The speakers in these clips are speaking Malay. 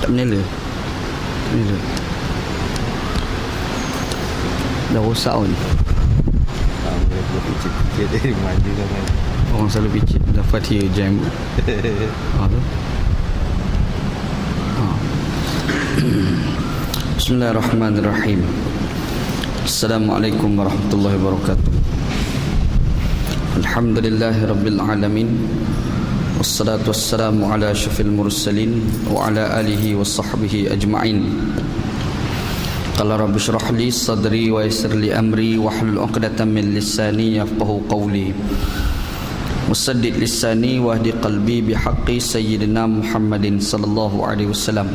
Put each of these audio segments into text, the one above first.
Tak menyala. Dah rosak pun. Boleh picit-picit dia manja sangat. Orang selalu picit dapat dia jam. Tu. Bismillahirrahmanirrahim. Assalamualaikum warahmatullahi wabarakatuh. Alhamdulillahirabbil alamin. Wassalatu wassalamu ala asyrafil mursalin wa ala alihi wa sahbihi ajma'in. Qala rabbi shrah li sadri wa yassir li amri wahlul 'uqdatam min lisani yafqahu qawli. Musaddid lisani wahdi qalbi bihaqqi sayyidina Muhammadin sallallahu alaihi wasallam.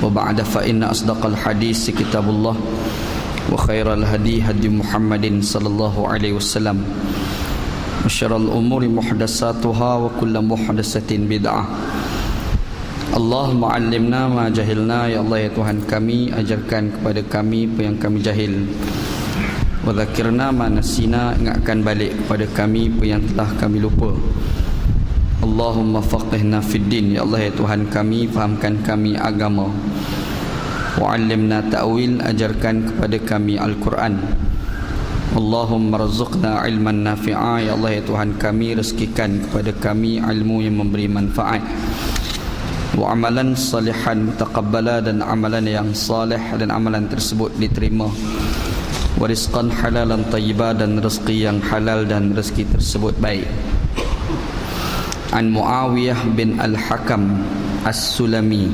Wa ba'da fa inna asdaqal hadis kitabullah wa khairal hadi hadi Muhammadin sallallahu alaihi wasallam. Wa syarrul umuri muhdatsatuha wa kullu muhdatsatin bid'ah. Allahumma 'allimna ma jahilna, ya Allah ya Tuhan kami, ajarkan kepada kami apa yang kami jahil. Wa dzakirna ma nasina, ingatkan balik kepada kami apa yang telah kami lupa. Allahumma faqihna fid din, ya Allah ya Tuhan kami, fahamkan kami agama. Wa 'allimna ta'wil, ajarkan kepada kami Al-Quran. Allahumma rzuqna ilman nafi'a, ya Allah ya Tuhan kami, rezekikan kepada kami ilmu yang memberi manfaat. Wa amalan salihan mutaqabbala, dan amalan yang salih dan amalan tersebut diterima. Wa rizqan halalan tayyiba, dan rezeki yang halal dan rezeki tersebut baik. An Muawiyah bin Al-Hakam As-Sulami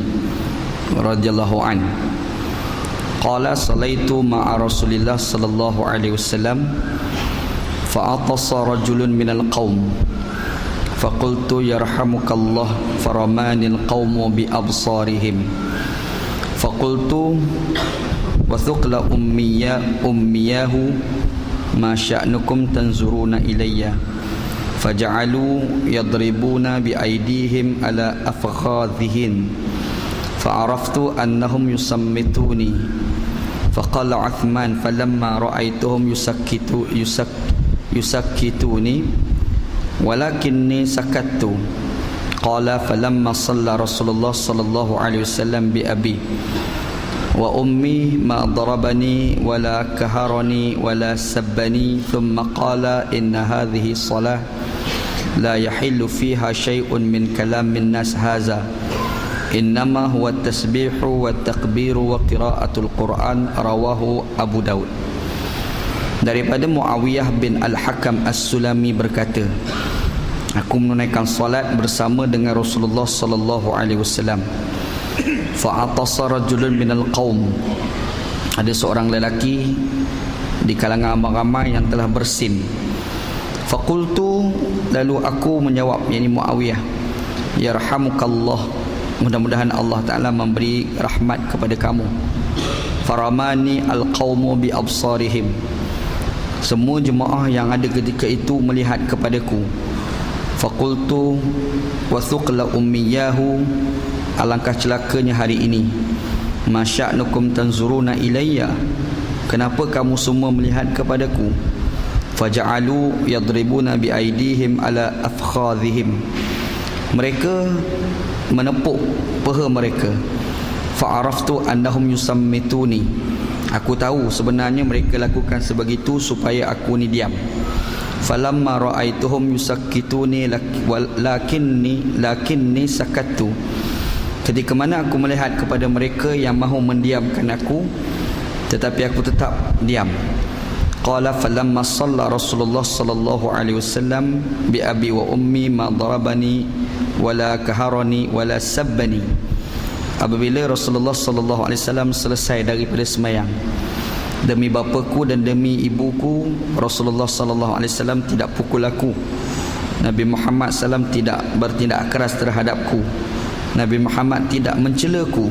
radhiyallahu an qala salaitu ma'a Rasulillah sallallahu alaihi wasallam fa'atasa rajulun minal qaum faqultu yarhamukallah faramanil qaumu bi absarihim faqultu wa thuqla ummiyahu ma sya'nukum tanzuruna ilayya faja'alu yadribuna bi aydihim ala afkhadhihin fa'araftu annahum yusammituni faqala Uthman falamma ra'aituhum yusakkituni walakinni sakattu qala falamma shalla Rasulullah sallallahu alaihi wasallam bi abi wa ummi ma darabani wala kaharani wala sabbani thumma qala inna hadhihi salah la yahillu fiha shay'un min kalamin nas hadza innama huwa tasbihu wa takbiru wa qiraatul Quran, rawahu Abu Daud. Daripada Muawiyah bin Al-Hakam As-Sulami berkata, aku menunaikan salat bersama dengan Rasulullah sallallahu alaihi wasallam. Fa'atasa rajulun minal qaum, ada seorang lelaki di kalangan ramai yang telah bersin. Faqultu, lalu aku menjawab, yakni Muawiyah, yarhamukallah, mudah-mudahan Allah Ta'ala memberi rahmat kepada kamu. Faramani al-qawmu bi absarihim, semua jemaah yang ada ketika itu melihat kepadaku. Faqultu wa thuqla ummiyahu, alangkah celakanya hari ini. Masya'nukum tanzuruna ilayya, kenapa kamu semua melihat kepadaku? Faja'alu yadribuna bi aydihim ala afkhadhihim, mereka menepuk paha mereka. Fa'araftu annahum yusammituni, aku tahu sebenarnya mereka lakukan sebegitu supaya aku ni diam. Falamma ra'aituhum yusakkituni lakinni sakattu, ketika mana aku melihat kepada mereka yang mahu mendiamkan aku, tetapi aku tetap diam. Qala falamma shalla Rasulullah sallallahu alaihi wasallam bi abi wa ummi ma darabani wala kaharani wala sabbani, apabila Rasulullah sallallahu alaihi wasallam selesai daripada sembahyang, demi bapaku dan demi ibuku, Rasulullah sallallahu alaihi wasallam tidak pukul aku. Nabi Muhammad sallam tidak bertindak keras terhadapku. Nabi Muhammad tidak mencelaku.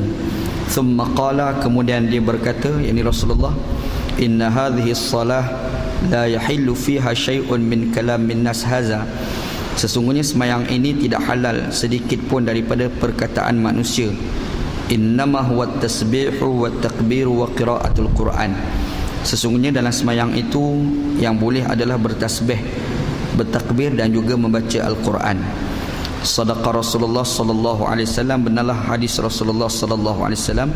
Thumma qala, kemudian dia berkata, yakni Rasulullah, inna hadhihi salah la yahillu fiha syai'un min kalamin nas hadza, sesungguhnya sembahyang ini tidak halal sedikit pun daripada perkataan manusia. Innama huwa tasbihu wa takbiru wa qiraatul Quran, sesungguhnya dalam sembahyang itu yang boleh adalah bertasbih, bertakbir dan juga membaca Al-Quran. Sadaqa Rasulullah sallallahu alaihi wasallam, benarlah hadis Rasulullah sallallahu alaihi wasallam,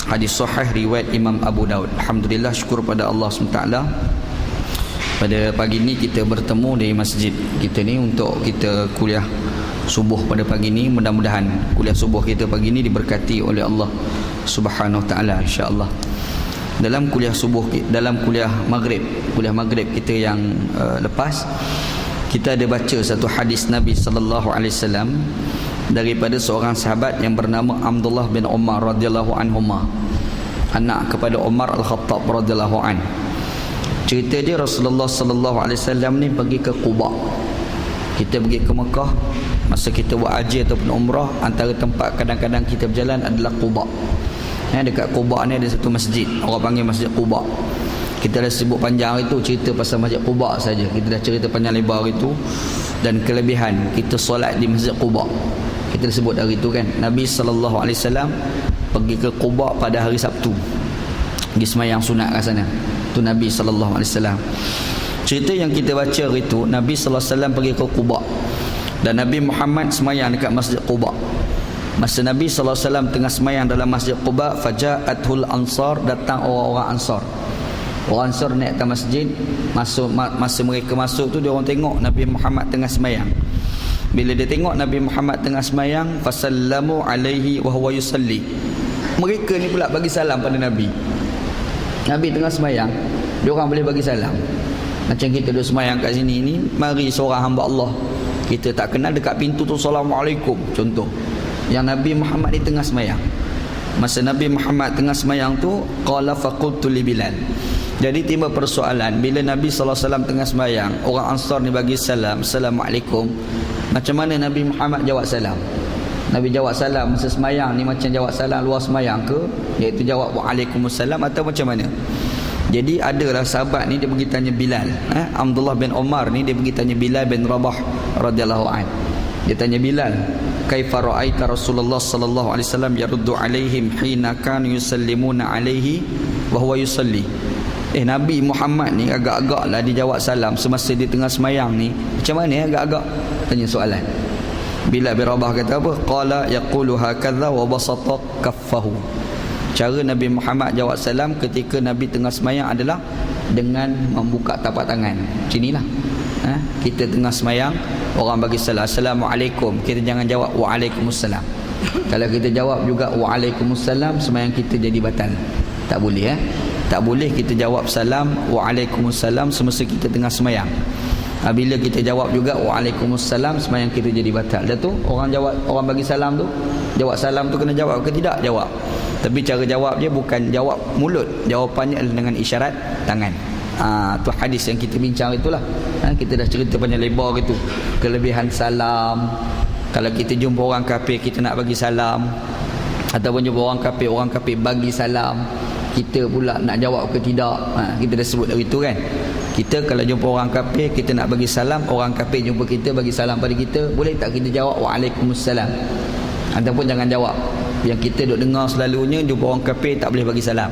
hadis sahih riwayat Imam Abu Daud. Alhamdulillah, syukur pada Allah SWT. Pada pagi ni kita bertemu di masjid kita ni untuk kita kuliah subuh pada pagi ni. Mudah-mudahan kuliah subuh kita pagi ni diberkati oleh Allah Subhanahu wa taala, insya-Allah. Dalam kuliah subuh, dalam kuliah maghrib kita yang lepas, kita ada baca satu hadis Nabi sallallahu alaihi wasallam daripada seorang sahabat yang bernama Abdullah bin Umar radhiyallahu anhuma, anak kepada Umar Al-Khattab radhiyallahu an. Cerita dia, Rasulullah sallallahu alaihi wasallam ni pergi ke Quba. Kita pergi ke Mekah, masa kita buat haji ataupun umrah, antara tempat kadang-kadang kita berjalan adalah Quba. Dekat Quba ni ada satu masjid, orang panggil Masjid Quba. Kita dah sebut panjang itu, cerita pasal Masjid Quba saja. Kita dah cerita panjang lebar itu, dan kelebihan kita solat di Masjid Quba. Kita dah sebut dari itu kan. Nabi sallallahu alaihi wasallam pergi ke Quba pada hari Sabtu, pergi sembahyang sunat kat sana. Itu Nabi sallallahu alaihi wasallam. Cerita yang kita baca itu, Nabi sallallahu alaihi wasallam pergi ke Quba dan Nabi Muhammad sembahyang dekat Masjid Quba. Masa Nabi sallallahu alaihi wasallam tengah sembahyang dalam Masjid Quba, faja'atul ansar, datang orang-orang Ansar. Orang Ansar naik ke masjid, masa mereka masuk tu, dia orang tengok Nabi Muhammad tengah sembahyang. Bila dia tengok Nabi Muhammad tengah sembahyang, fasallamu alaihi wa huwa yusalli. Mereka ni pula bagi salam pada Nabi. Nabi tengah sembahyang, dia orang boleh bagi salam. Macam kita duduk sembahyang kat sini ni, mari seorang hamba Allah kita tak kenal dekat pintu tu, assalamualaikum contoh. Yang Nabi Muhammad ni tengah sembahyang. Masa Nabi Muhammad tengah sembahyang tu, qala faqultu li Bilal. Jadi timbul persoalan, bila Nabi sallallahu alaihi wasallam tengah sembahyang, orang Ansar ni bagi salam, assalamualaikum. Macam mana Nabi Muhammad jawab salam? Nabi jawab salam masa sembahyang ni macam jawab salam luar sembahyang ke, iaitu jawab waalaikumsalam, atau macam mana? Jadi adalah sahabat ni, dia pergi tanya Bilal, Abdullah bin Umar ni, dia pergi tanya Bilal bin Rabah radhiyallahu an. Dia tanya Bilal, kaifa ra'aita Rasulullah sallallahu alaihi wasallam yaruddu alaihim hina kanu yusallimuna alaihi wa huwa yusalli. Nabi Muhammad ni agak-agaklah dia jawab salam semasa dia tengah sembahyang ni. Macam mana agak-agak? Tanya soalan. Bilal bin Rabah kata apa? Qala yaqulu hakadha wa basata kaffahu. Cara Nabi Muhammad jawab salam ketika Nabi tengah sembahyang adalah dengan membuka tapak tangan. Macam inilah. Kita tengah sembahyang, orang bagi salam, assalamualaikum, kita jangan jawab waalaikumsalam. Kalau kita jawab juga waalaikumsalam, sembahyang kita jadi batal. Tak boleh. Tak boleh kita jawab salam waalaikumsalam semasa kita tengah sembahyang. Bila kita jawab juga waalaikumsalam, sembahyang kita jadi batal. Dah tu orang jawab, orang bagi salam tu, jawab salam tu kena jawab ke tidak? Jawab. Tapi cara jawab dia bukan jawab mulut, jawapannya adalah dengan isyarat tangan. Tu hadis yang kita bincang itulah. Kita dah cerita panjang lebar gitu, kelebihan salam. Kalau kita jumpa orang kafir, kita nak bagi salam, ataupun jumpa orang kafir bagi salam, kita pula nak jawab ke tidak. Kita dah sebut dari itu kan. Kita kalau jumpa orang kafir, kita nak bagi salam, orang kafir jumpa kita bagi salam pada kita, boleh tak kita jawab waalaikumsalam? Ataupun jangan jawab. Yang kita duk dengar selalunya, jumpa orang kafir tak boleh bagi salam.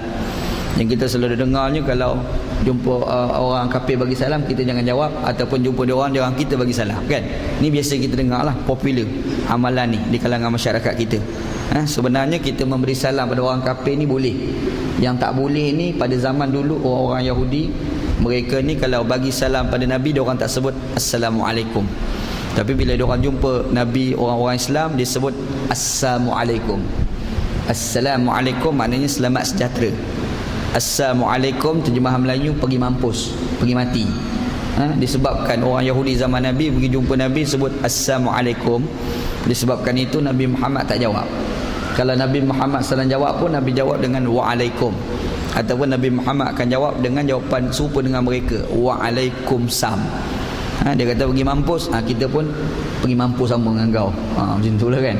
Yang kita selalu dengarnya, kalau jumpa orang kafir bagi salam, kita jangan jawab. Ataupun jumpa dia orang kita bagi salam kan. Ni biasa kita dengar lah, popular amalan ni di kalangan masyarakat kita. Sebenarnya kita memberi salam pada orang kafir ni boleh. Yang tak boleh ni pada zaman dulu, orang-orang Yahudi, mereka ni kalau bagi salam pada Nabi, dia orang tak sebut assalamualaikum. Tapi bila dia orang jumpa Nabi, orang-orang Islam, dia sebut assalamualaikum. Assalamualaikum maknanya selamat sejahtera. Assalamualaikum terjemahan Melayu pergi mampus, pergi mati. Disebabkan orang Yahudi zaman Nabi pergi jumpa Nabi sebut assalamualaikum. Disebabkan itu Nabi Muhammad tak jawab. Kalau Nabi Muhammad SAW jawab pun, Nabi jawab dengan waalaikum. Ataupun Nabi Muhammad akan jawab dengan jawapan serupa dengan mereka, waalaikumsalam. Dia kata pergi mampus, kita pun pergi mampus sama dengan kau. Macam tu lah kan.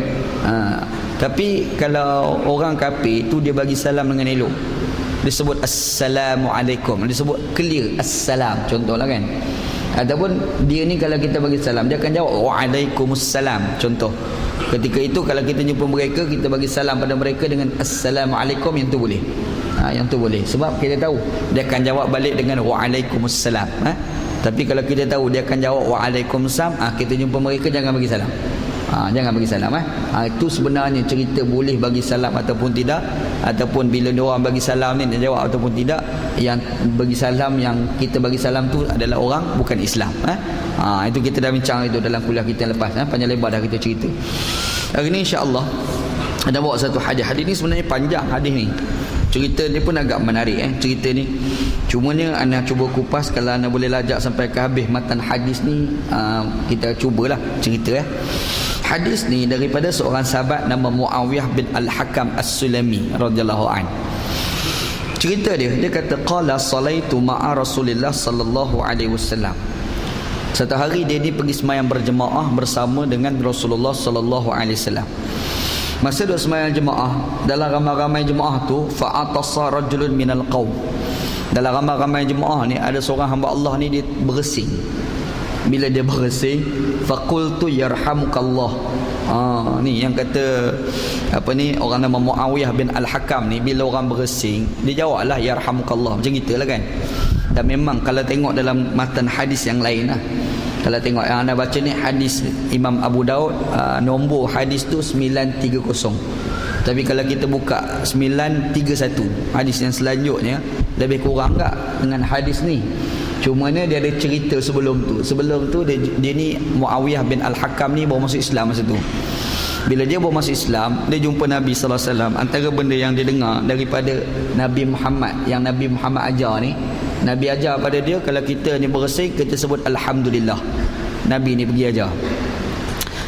Tapi kalau orang kafir tu, dia bagi salam dengan elok, dia sebut assalamualaikum, dia sebut clear assalam contohlah kan. Ataupun dia ni kalau kita bagi salam, dia akan jawab waalaikumsalam contoh. Ketika itu kalau kita jumpa mereka, kita bagi salam pada mereka dengan assalamualaikum, yang tu boleh. Yang tu boleh, sebab kita tahu dia akan jawab balik dengan waalaikumsalam. Tapi kalau kita tahu dia akan jawab waalaikumsalam, kita jumpa mereka jangan bagi salam. Jangan bagi salam. Itu sebenarnya cerita boleh bagi salam ataupun tidak, ataupun bila dia orang bagi salam ni dia jawab ataupun tidak. Yang bagi salam, yang kita bagi salam tu adalah orang bukan Islam. Itu kita dah bincang itu dalam kuliah kita yang lepas. Panjang lebar dah kita cerita. Hari ni insya-Allah ada bawa satu hadis. Hadis ni sebenarnya panjang hadis ni. Cerita dia pun agak menarik cerita ni. Cumanya anda cuba kupas, kalau anda boleh lajak sampai ke habis matan hadis ni, kita cubalah cerita Hadis ni daripada seorang sahabat nama Muawiyah bin Al-Hakam As-Sulami radhiyallahu an. Cerita dia kata qala salaitu ma'a Rasulillah sallallahu alaihi wasallam. Satu hari dia pergi sembahyang berjemaah bersama dengan Rasulullah sallallahu alaihi wasallam. Masa dia sembahyang jemaah, dalam ramai-ramai jemaah tu fa'atasa rajulun minal qaum. Dalam ramai-ramai jemaah ni ada seorang hamba Allah ni dia bersing. Bila dia bersing, faqultu yarhamukallah. Ni yang kata orang nama Muawiyah bin Al-Hakam ni, bila orang bersing dia jawablah yarhamukallah, macam gitulah kan. Dan memang kalau tengok dalam matan hadis yang lain kalau tengok yang anda baca ni hadis Imam Abu Daud, nombor hadis tu 930. Tapi kalau kita buka 931, hadis yang selanjutnya lebih kurang tak dengan hadis ni. Cuma ni dia ada cerita sebelum tu. Sebelum tu dia ni Muawiyah bin Al-Hakam ni baru masuk Islam masa tu. Bila dia baru masuk Islam, dia jumpa Nabi sallallahu alaihi wasallam. Antara benda yang dia dengar daripada Nabi Muhammad, yang Nabi Muhammad ajar ni, Nabi ajar pada dia kalau kita ni bersing, kita sebut alhamdulillah. Nabi ni pergi ajar.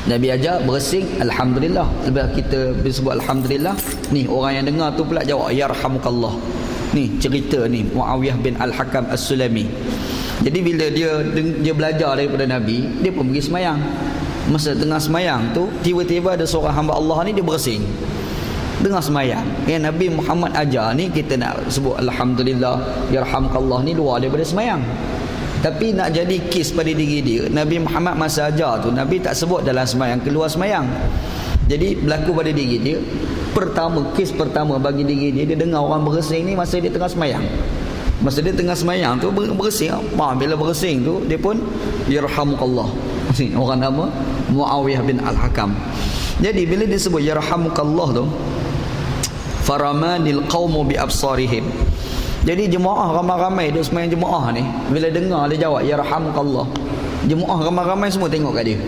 Nabi ajar bersing alhamdulillah. Lepas kita sebut alhamdulillah, ni orang yang dengar tu pula jawab yarhamukallah. Ni cerita ni Muawiyah bin Al-Hakam As-Sulami. Jadi bila dia belajar daripada Nabi, dia pun pergi semayang. Masa tengah semayang tu, tiba-tiba ada seorang hamba Allah ni dia bersing tengah semayang. Nabi Muhammad ajar ni kita nak sebut alhamdulillah, yarhamkallah ni luar daripada semayang. Tapi nak jadi kes pada diri dia, Nabi Muhammad masa ajar tu Nabi tak sebut dalam semayang, keluar semayang. Jadi berlaku pada diri dia, kes pertama bagi diri dia, dia dengar orang bersing ni masa dia tengah semayang. Masa dia tengah semayang tu bersing, bila bersing tu dia pun yarhamukallah. Orang nama Muawiyah bin Al-Hakam. Jadi bila dia sebut yarhamukallah tu, faramanil qaumu bi absarihim. Jadi jemaah ramai-ramai dia sembahyang jemaah ni, bila dengar dia jawab yarhamukallah, jemaah ramai-ramai semua tengok kat dia.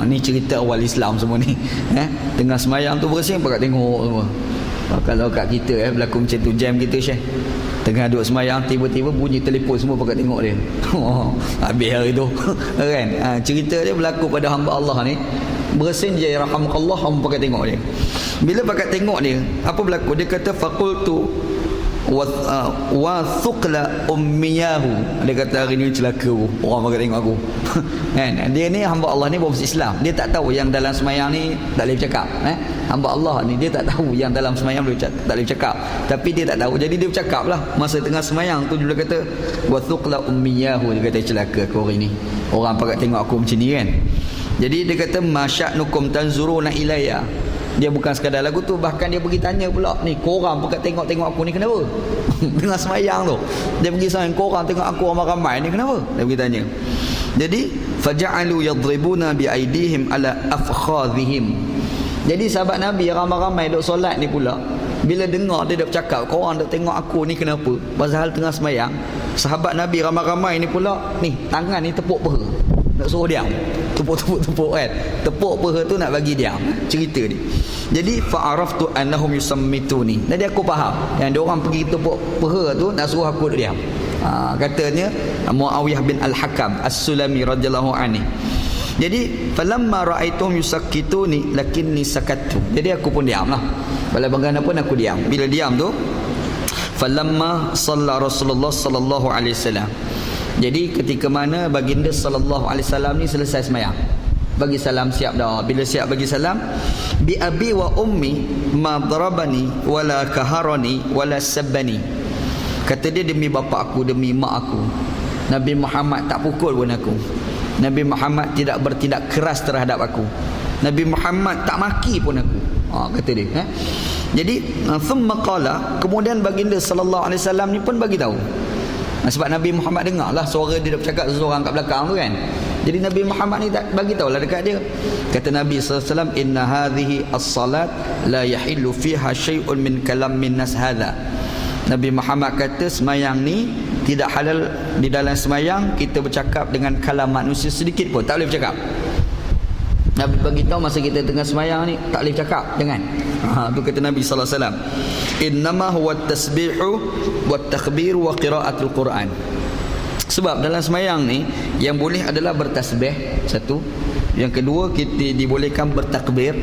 Ni cerita awal Islam semua ni. Tengah sembahyang tu bersing pakat tengok semua. Kalau kat kita berlaku macam tu, jam kita Syekh, tengah duduk sembahyang tiba-tiba bunyi telefon, semua pakat tengok dia. Habis hari tu kan. Cerita dia berlaku pada hamba Allah ni, bersing je yarhamukallah, hamba pakat tengok dia. Bila pakat tengok dia, apa berlaku? Dia kata faqultu wa thuqla ummiyahu. Dia kata hari ni celaka orang pakat tengok aku. Kan? Dia ni hamba Allah ni baru masuk Islam, dia tak tahu yang dalam semayang ni tak boleh bercakap. Hamba Allah ni dia tak tahu yang dalam semayang tak boleh bercakap, tapi dia tak tahu, jadi dia bercakap lah masa tengah semayang tu. Dia kata wa thuqla ummiyahu, dia kata celaka aku hari ni, orang pakat tengok aku macam ni kan. Jadi dia kata masya'nukum tanzuruna ilayya. Dia bukan sekadar lagu tu, bahkan dia pergi tanya pula, ni korang pakat tengok aku ni kenapa? Tengah semayang tu dia pergi sayang, korang tengok aku ramai-ramai ni kenapa? Dia pergi tanya. Jadi faja'alu yadribuna bi aidihim ala afkhadhihim. Jadi sahabat Nabi ramai-ramai duk solat ni pula, bila dengar dia dah bercakap korang dah tengok aku ni kenapa, pasal tengah semayang, sahabat Nabi ramai-ramai ni pula, ni tangan ni tepuk peha nak suruh diam, tepuk kan, tepuk peha tu nak bagi diam. Cerita dia. Jadi fa'araftu annahum yusammituni. Jadi aku faham yang dia orang pergi tepuk peha tu nak suruh aku diam. Katanya Muawiyah bin Al-Hakam As-Sulami radhiyallahu anhu. Jadi falamma ra'aituhum yusakkituni lakinni sakattu. Jadi aku pun diamlah. Bagaimanapun aku diam. Bila diam tu, falamma shalla Rasulullah sallallahu alaihi wasallam. Jadi ketika mana baginda sallallahu alaihi wasallam ni selesai sembahyang, bagi salam siap dah. Bila siap bagi salam, bi abi wa ummi ma darabani wala kaharani wala sabbani. Kata dia, demi bapa aku, demi mak aku, Nabi Muhammad tak pukul pun aku. Nabi Muhammad tidak bertindak keras terhadap aku. Nabi Muhammad tak maki pun aku. Kata dia. Jadi thumma qala, kemudian baginda sallallahu alaihi wasallam ni pun bagi tahu. Sebab Nabi Muhammad dengar lah suara dia bercakap seseorang kat belakang tu kan. Jadi Nabi Muhammad ni tak bagi tahulah dekat dia. Kata Nabi SAW, inna hadhihi as-salat la yahillu fiha syai'un min kalam min nas hadha. Nabi Muhammad kata semayang ni tidak halal di dalam semayang kita bercakap dengan kalam manusia sedikit pun, tak boleh bercakap. Nabi bagi tahu masa kita tengah semayang ni tak boleh cakap dengan. Tu kata Nabi sallallahu alaihi wasallam, innama huwa at-tasbihu wat-takbir wa qira'atul Quran. Sebab dalam semayang ni yang boleh adalah bertasbih, satu. Yang kedua, kita dibolehkan bertakbir.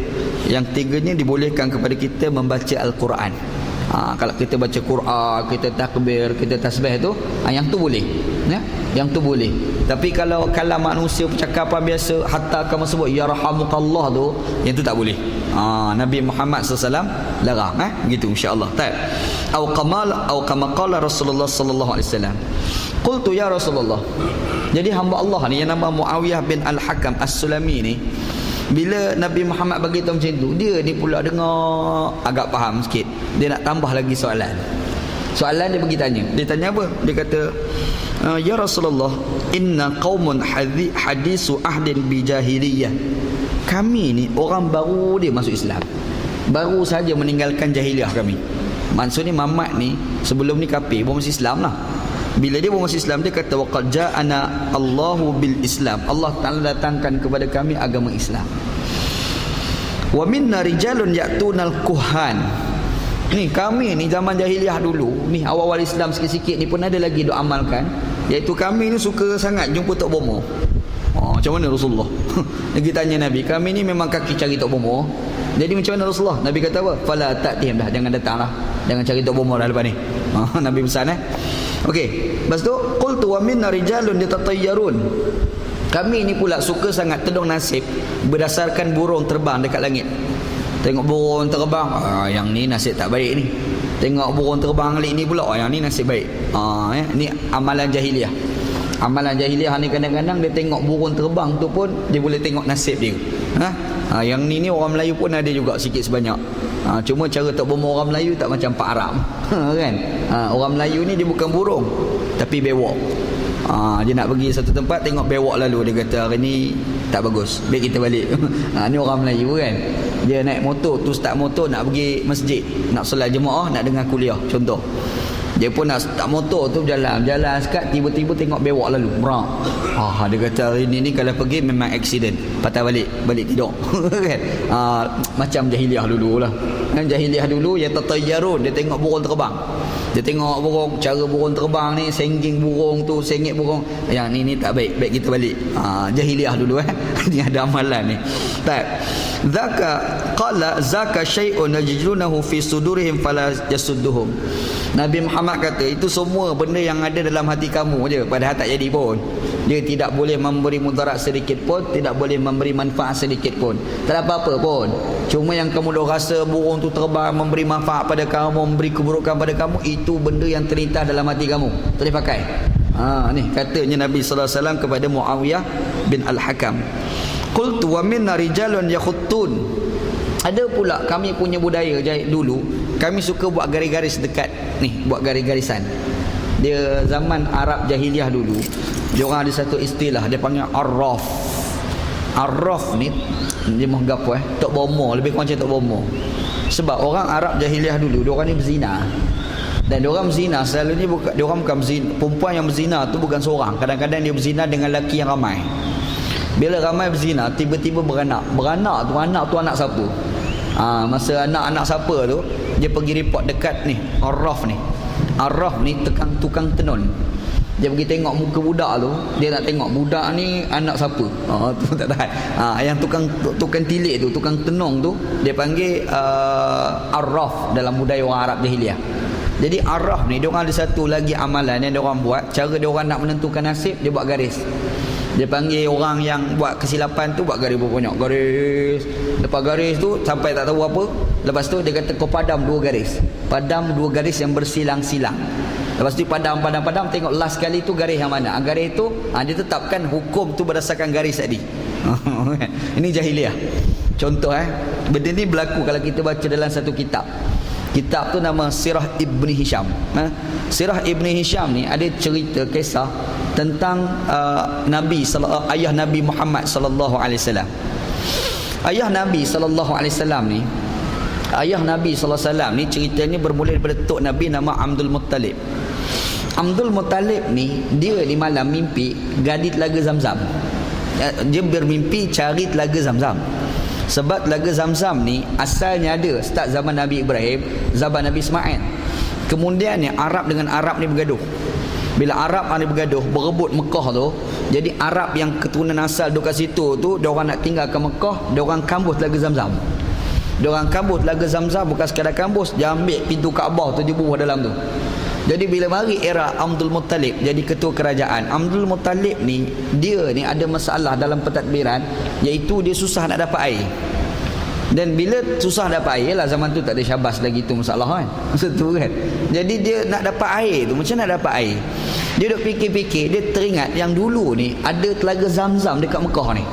Yang tiganya, dibolehkan kepada kita membaca Al-Quran. Kalau kita baca Quran, kita takbir, kita tasbih tu, yang tu boleh, ya? Yang tu boleh. Tapi kalau manusia percakapan biasa, hatta kamu sebut yarhamukallah tu, yang tu tak boleh. Nabi Muhammad SAW larang, begitu insya-Allah. Baik. Au kama qala Rasulullah sallallahu alaihi wasallam. Qultu ya Rasulullah. Jadi hamba Allah ni yang nama Muawiyah bin Al-Hakam As-Sulami ni, bila Nabi Muhammad bagi tahu macam tu, dia ni pula dengar agak faham sikit. Dia nak tambah lagi soalan. Soalan dia pergi tanya. Dia tanya apa? Dia kata, ya Rasulullah, inna qaumun hadisu ahdin bi jahiliyah. Kami ni orang baru dia masuk Islam. Baru saja meninggalkan jahiliah kami. Maksudnya Mamat ni sebelum ni kafir, baru masuk Islam lah. Bila dia baru masuk Islam, dia kata waqad ja'ana Allahu bil Islam. Allah Taala datangkan kepada kami agama Islam. Wa minna rijalun ya'tunal kuhan. Ni kami ni zaman jahiliah dulu, ni awal-awal Islam sikit-sikit ni pun ada lagi duk amalkan, iaitu kami ni suka sangat jumpa Tok Bomo. Macam mana Rasulullah? Lagi tanya Nabi, kami ni memang kaki cari Tok Bomo. Jadi macam mana Rasulullah? Nabi kata apa? Fala ta'tihim dah, jangan datang lah. Jangan cari Tok Bomo dah lepas ni. Nabi pesan Okey, lepas tu qultu wa minna rijalun yatatayyarun. Kami ni pula suka sangat tedung nasib berdasarkan burung terbang dekat langit. Tengok burung terbang, yang ni nasib tak baik ni. Tengok burung terbang kali ni pula, yang ni nasib baik. Ni amalan jahiliah. Amalan jahiliah ni kadang-kadang dia tengok burung terbang tu pun dia boleh tengok nasib dia. Yang ni orang Melayu pun ada juga sikit sebanyak. Cuma cara Tok Bomo orang Melayu tak macam Pak Arab. Kan? Orang Melayu ni dia bukan burung tapi bewok. Dia nak pergi satu tempat, tengok bewok lalu, dia kata hari ni tak bagus, baik kita balik. Ni orang Melayu kan. Dia naik motor, tu start motor nak pergi masjid, nak solat jemaah, nak dengar kuliah contoh. Dia pun nak start motor tu, jalan sekat, tiba-tiba tengok bewok lalu, merak. Dia kata hari ni kalau pergi memang accident, patah balik tidur. Kan? Macam jahiliah dulu lah. Kan jahiliah dulu yang tatayyarun, dia tengok burung terbang. Dia tengok burung, cara burung terbang ni, sengging burung tu, sengit burung, yang ni tak baik, baik kita balik. Jahiliah dulu Ni ada amalan ni. Tak. Zaka syai'un yajidunahu fi sudurihim fala yasudduhum. Nabi Muhammad kata itu semua benda yang ada dalam hati kamu je, padahal tak jadi pun. Dia tidak boleh memberi mudarat sedikit pun, tidak boleh memberi manfaat sedikit pun. Tak ada apa-apa pun. Cuma yang kamu dah rasa burung tu terbang memberi manfaat pada kamu, memberi keburukan pada kamu, itu benda yang terlintas dalam hati kamu, tak boleh pakai. Ni katanya Nabi sallallahu alaihi wasallam kepada Muawiyah bin Al-Hakam. Qultu wa minna rijalun yakhuttun. Ada pula kami punya budaya dulu, kami suka buat garis-garis dekat ni, buat garis-garisan. Dia zaman Arab jahiliah dulu, dia orang ada satu istilah, dia panggil arraf. Arraf ni dia menggapo Tok Bomo, lebih kurang macam Tok Bomo. Sebab orang Arab jahiliah dulu, dia orang ni berzina. Dan dia orang berzina selalunya dia orang bukan berzina, perempuan yang berzina tu bukan seorang. Kadang-kadang dia berzina dengan lelaki yang ramai. Bila ramai berzina, tiba-tiba beranak. Beranak tu anak siapa? Masa anak-anak siapa tu, dia pergi report dekat ni, Arraf ni. Arraf ni tukang tenun. Dia pergi tengok muka budak tu, dia nak tengok budak ni anak siapa. Tu tak tahan. Yang tukang tilik tu, tukang tenung tu, dia panggil Arraf dalam budaya orang Arab jahiliah. Jadi Arraf ni dia orang ada satu lagi amalan yang dia orang buat, cara dia orang nak menentukan nasib, dia buat garis. Dia panggil orang yang buat kesilapan tu buat garis banyak garis. Lepas garis tu sampai tak tahu apa, lepas tu dia kata kau padam dua garis. Padam dua garis yang bersilang-silang. Lepas tu padam, tengok last kali tu garis yang mana. Garis tu dia tetapkan hukum tu berdasarkan garis tadi. Ini jahiliah. Contoh benda ni berlaku kalau kita baca dalam satu kitab. Kitab tu nama Sirah Ibni Hisham. Sirah Ibni Hisham ni ada cerita kisah tentang ayah Nabi Muhammad sallallahu alaihi wasallam. Ayah Nabi sallallahu alaihi wasallam ni, ayah Nabi sallallahu alaihi wasallam ni ceritanya bermula daripada tok Nabi nama Abdul Muttalib. Abdul Muttalib ni dia di malam mimpi gadi telaga Zamzam. Dia bermimpi cari telaga Zamzam. Sebab telaga Zamzam ni asalnya ada start zaman Nabi Ibrahim, zaman Nabi Ismail. Kemudian ni Arab dengan Arab ni bergaduh. Bila Arab ni bergaduh, berebut Mekah tu, jadi Arab yang keturunan asal duduk kat situ tu, dia orang nak tinggalkan Mekah, dia orang kambuh telaga Zamzam. Dia orang kambuh telaga Zamzam, bukan sekadar kambuh, dia ambil pintu Kaabah tu, dia bubuh dalam tu. Jadi bila mari era Abdul Muttalib jadi ketua kerajaan, Abdul Muttalib ni dia ni ada masalah dalam pentadbiran, iaitu dia susah nak dapat air. Dan bila susah dapat air lah, zaman tu tak ada syabas lagi tu masalah kan, masa tu kan. Jadi dia nak dapat air tu, macam nak dapat air, dia duk fikir-fikir, dia teringat yang dulu ni ada telaga Zamzam dekat Mekah ni,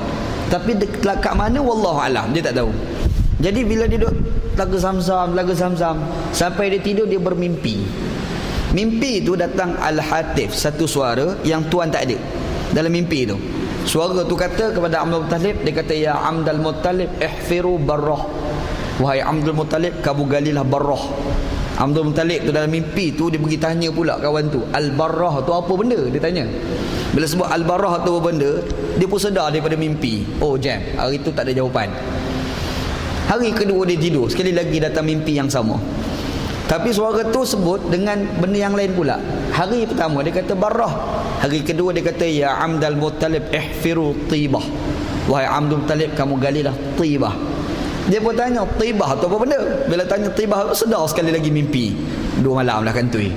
tapi dekat mana wallahualam dia tak tahu. Jadi bila dia duk telaga Zamzam, sampai dia tidur dia bermimpi. Mimpi itu datang Al-Hatif, satu suara yang tuan tak ada dalam mimpi itu. Suara tu kata kepada Abdul Muttalib, dia kata, ya Abdul Muttalib ihfiru barrah. Wahai Abdul Muttalib, kamu galilah barrah. Abdul Muttalib tu dalam mimpi tu dia pergi tanya pula kawan tu, al-barrah tu apa benda, dia tanya. Bila sebut al-barrah tu apa benda, dia pun sedar daripada mimpi. Oh jam, hari tu tak ada jawapan. Hari kedua dia tidur, sekali lagi datang mimpi yang sama, tapi suara tu sebut dengan benda yang lain pula. Hari pertama dia kata barrah, hari kedua dia kata, ya Abdul Muttalib ihfiru tibah. Wahai Abdul Muttalib, kamu galilah tibah. Dia pun tanya tibah tu apa benda. Bila tanya tibah, sedar sekali lagi mimpi. 2 malam dah kantoi.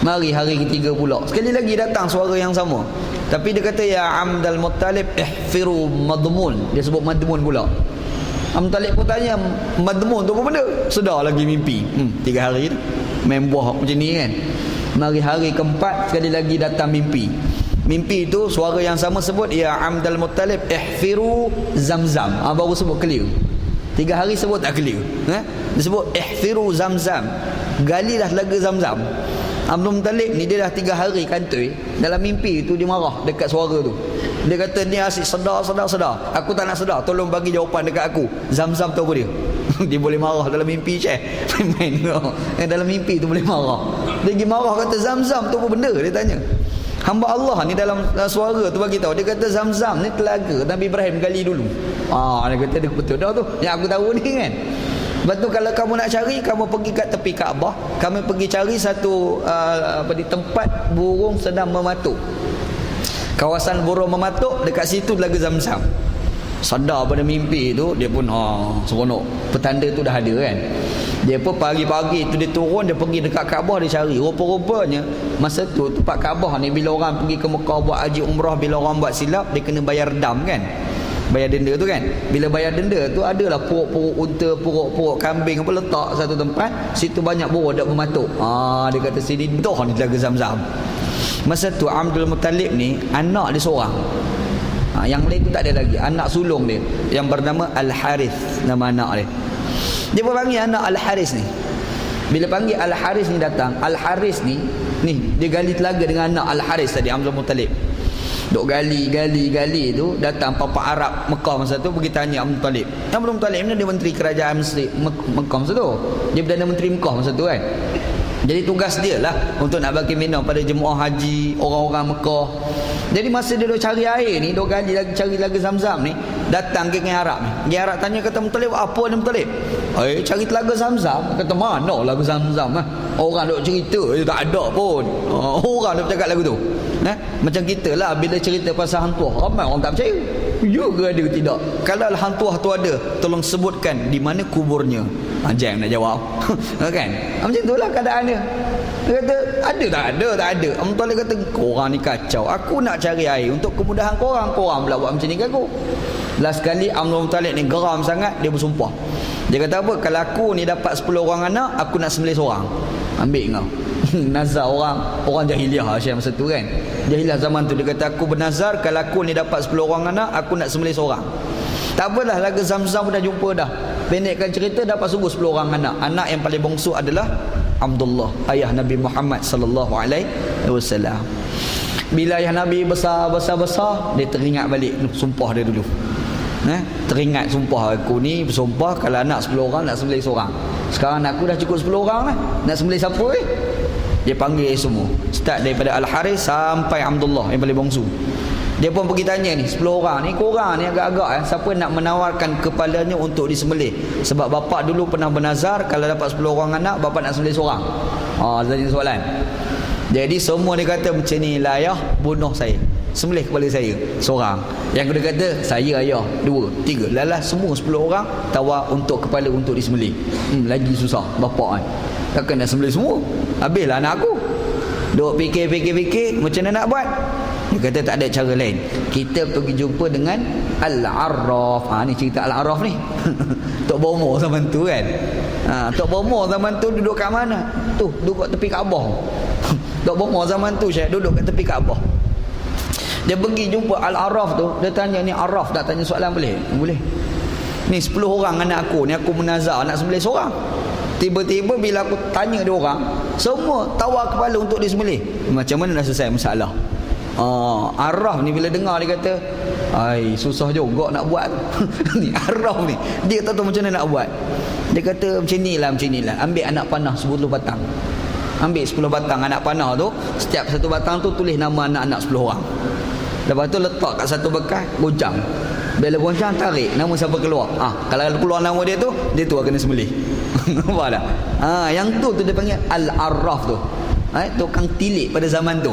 Mari hari ketiga pula, sekali lagi datang suara yang sama, tapi dia kata, ya Abdul Muttalib ihfiru madmun. Dia sebut madmun pula. Abdul Muttalib pun tanya madmun tu apa benda, sedar lagi mimpi. 3 hari tu main buah macam ni kan. Mari hari keempat, sekali lagi datang mimpi. Mimpi itu suara yang sama sebut, ya Abdul Muttalib ihfiru Zamzam. Baru sebut clear. 3 hari sebut tak clear. Dia sebut ihfiru Zamzam, galilah telaga Zamzam. Abdul Muttalib ni dia dah 3 hari kantoi, dalam mimpi itu dia marah dekat suara tu. Dia kata, ni asyik sedar. Aku tak nak sedar, tolong bagi jawapan dekat aku. Zamzam tu apa dia? Dia boleh marah dalam mimpi Syekh. Main dalam mimpi tu boleh marah. Dia pergi marah, kata Zamzam tu apa benda, dia tanya. Hamba Allah ni dalam suara tu bagi tahu, dia kata Zamzam ni telaga Nabi Ibrahim gali dulu. Dia kata dia betul dah tu, yang aku tahu ni kan. Lepas tu kalau kamu nak cari, kamu pergi kat tepi Kaabah, kamu pergi cari satu di tempat burung sedang mematuk. Kawasan burung mematuk, dekat situ telaga Zamzam. Sadar pada mimpi tu, dia pun seronok. Petanda tu dah ada kan. Dia pun pagi-pagi tu dia turun, dia pergi dekat Kaabah, dia cari. Rupa-rupanya masa tu tempat Kaabah ni, bila orang pergi ke Mekah buat haji umrah, bila orang buat silap, dia kena bayar dam kan, bayar denda tu kan. Bila bayar denda tu, adalah puruk-puruk unta, puruk-puruk kambing apa letak satu tempat, situ banyak burung dak mematuk. Dia kata sini dah ni telaga Zamzam. Masa tu Abdul Muttalib ni anak dia seorang, yang lain tu tak ada lagi. Anak sulung dia yang bernama Al-Harith, nama anak dia. Dia pun panggil anak Al-Harith ni. Bila panggil Al-Harith ni datang, Al-Harith ni dia gali telaga dengan anak Al-Harith tadi, Abdul Muttalib. Duk gali tu, datang papa Arab Mekah masa tu pergi tanya Abdul Muttalib. Abdul Muttalib ni dia menteri kerajaan Mekah masa tu. Dia Perdana Menteri Mekah masa tu kan. Jadi tugas dia lah untuk nak bagi minum pada jemaah haji, orang-orang Mekah. Jadi masa dia duk cari air ni, duk gali lagi, cari telaga Zamzam ni, datang geng Arab ni. Geng Arab tanya, kata Muttalib, apa ni Muttalib? Cari telaga Zamzam. Kata, mana lagu Zamzam? Orang duk cerita, tak ada pun. Orang duk cakap lagu tu. Macam kita lah, bila cerita pasal hantu, ramai orang tak percaya. Ya ke ada ke tidak? Kalau hantu tu ada, tolong sebutkan di mana kuburnya. Jangan nak jawab. Kan? Macam itulah keadaan dia. Dia kata, ada tak ada? Tak ada. Muttalib kata, korang ni kacau. Aku nak cari air untuk kemudahan korang pula buat macam ni ke aku. Last sekali Abdul Muttalib ni geram sangat, dia bersumpah. Dia kata apa? Kalau aku ni dapat 10 orang anak, aku nak sembelih seorang. Ambil kau. Nazar orang jahiliah Syekh masa tu kan. Jahiliah zaman tu, dia kata, aku bernazar kalau aku ni dapat 10 orang anak, aku nak sembelih seorang. Tak apalah, laga Zamzam dah jumpa dah. pendekkan cerita dapat sungguh 10 orang anak. Anak yang paling bongsu adalah Abdullah, ayah Nabi Muhammad sallallahu alaihi wasallam. Bila ayah Nabi besar, dia teringat balik sumpah dia dulu. Teringat sumpah aku ni bersumpah kalau anak 10 orang nak sembelih seorang. Sekarang aku dah cukup 10 orang lah. Nak sembelih siapa Dia panggil semua. Start daripada Al-Harith sampai Abdullah yang paling bongsu. Dia pun pergi tanya ni 10 orang ni, korang ni agak-agak siapa nak menawarkan kepalanya untuk disembelih. Sebab bapak dulu pernah bernazar kalau dapat 10 orang anak, bapak nak sembelih seorang. Dia tanya soalan. Jadi semua dia kata macam ni lah, ayah bunuh saya, sembelih kepala saya seorang. Yang kedua kata saya ayah 2, 3. Lalah semua 10 orang tawar untuk kepala untuk disembelih. Lagi susah bapak kan. Takkan nak sembelih semua. Habislah anak aku. Duk fikir macam mana nak buat. Dia kata tak ada cara lain. Kita pergi jumpa dengan Al-Arraf. Ni cerita Al-Arraf ni. Tok Bomo zaman tu kan. Tok Bomo zaman tu duduk kat mana? Tu, duduk kat tepi Kaabah. Tok Bomo zaman tu Syekh duduk kat tepi Kaabah. Dia pergi jumpa Al-Arraf tu. Dia tanya ni Arraf tak tanya soalan boleh? Boleh. Ni 10 orang anak aku. Ni aku menazar nak sembelih seorang. Tiba-tiba bila aku tanya dia orang, semua tawar kepala untuk disembelih. Macam mana dah selesai masalah? Arraf ni bila dengar dia kata, ai susah juga nak buat. Ni Arraf ni dia tak tahu macam mana nak buat. Dia kata macam ni lah, ambil anak panah 10 batang. Ambil 10 batang anak panah tu, setiap satu batang tu tulis nama anak-anak 10 orang. Lepas tu letak kat satu bekas, goncang. Bila goncang tarik, nama siapa keluar. Kalau keluar nama dia tu akan kena sembelih. Nampak tak? Yang tu dia panggil Al-Arraf tu. Tukang tilik pada zaman tu.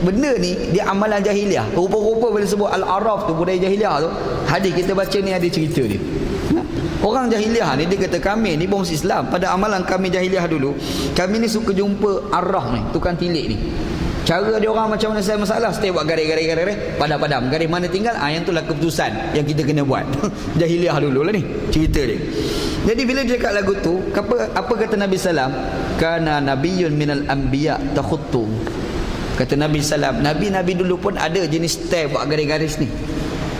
Benda ni dia amalan jahiliah. Rupa-rupa bila sebut Al-Arraf tu budaya jahiliah tu, hadis kita baca ni ada cerita dia. Orang jahiliah ni dia kata kami ni bangsa Islam, pada amalan kami jahiliah dulu, kami ni suka jumpa Arraf ni, tukang tilik ni. Cara dia orang macam mana saya masalah, setiap buat garis-garis padam-padam. Garis mana tinggal, yang itulah keputusan yang kita kena buat. Jahiliah dulu lah ni cerita dia. Jadi bila dia cakap lagu tu, apa kata Nabi sallam? Kana nabiyyun minal anbiya takhuttu. Kata Nabi sallam, nabi-nabi dulu pun ada jenis style buat garis-garis ni.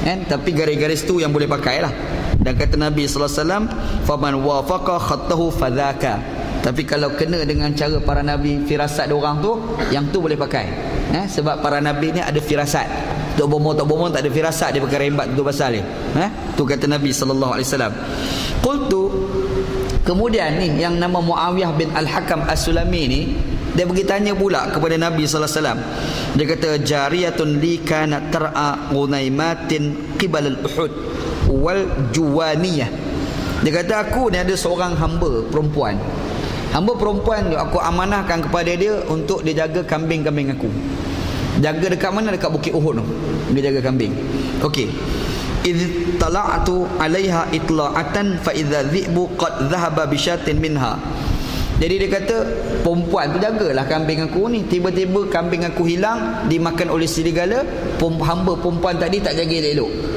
Tapi garis-garis tu yang boleh pakai lah. Dan kata Nabi sallallahu alaihi wasallam, faman wafaqa khattahu fadzaka. Tapi kalau kena dengan cara para nabi, firasat dia orang tu, yang tu boleh pakai. Sebab para nabi ni ada firasat. Tok Bomo tak ada firasat, dia pakai rembat tu pasal dia. Tu kata Nabi sallallahu alaihi wasallam. Qultu, kemudian ni yang nama Muawiyah bin Al-Hakam As-Sulami ni, dia pergi tanya pula kepada Nabi sallallahu alaihi wasallam. Dia kata jariyatun li kanat tar'a gunaimatin qibal al-Uhud wal Juwaniyah. Dia kata aku ni ada seorang hamba perempuan. Hamba perempuan aku amanahkan kepada dia untuk dia jaga kambing-kambing aku. Jaga dekat mana? Dekat Bukit Uhud tu. Dia jaga kambing. Okey. Idh tala'tu 'alaiha itla'atan fa idza dhi'bu qad dhahaba bi syatin minha. Jadi dia kata perempuan tu jagalah kambing aku ni. Tiba-tiba kambing aku hilang, dimakan oleh serigala. Hamba perempuan tadi tak jaga elok.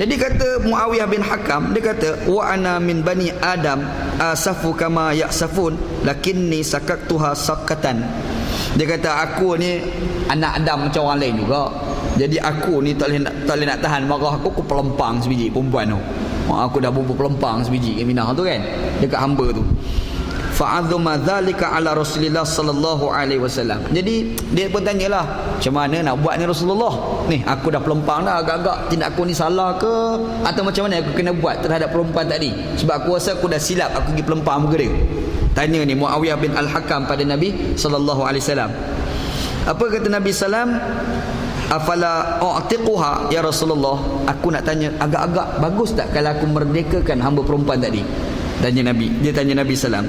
Jadi kata Muawiyah bin Hakam, dia kata wa ana min bani Adam asafu kama yasafun lakinni sakaktuha sakatan. Dia kata aku ni anak Adam macam orang lain juga. Jadi aku ni tak boleh nak tahan marah aku pelempang sebiji perempuan tu. Aku dah bumbu pelempang sebiji kat Minah tu kan, dekat hamba tu. Fa'adzuma dzalika ala Rasulillah sallallahu alaihi wasallam. Jadi dia pun tanyalah, macam mana nak buat ni Rasulullah? Ni aku dah pelempang dah, agak-agak tindak aku ni salah ke atau macam mana aku kena buat terhadap perempuan tadi? Sebab aku rasa aku dah silap, aku pergi pelempang muka dia. Tanya ni Muawiyah bin Al-Hakam pada Nabi sallallahu alaihi wasallam. Apa kata Nabi sallam? Afala u'tiquha ya Rasulullah? Aku nak tanya, agak-agak bagus tak kalau aku merdekakan hamba perempuan tadi? Tanya Nabi. Dia tanya Nabi sallam.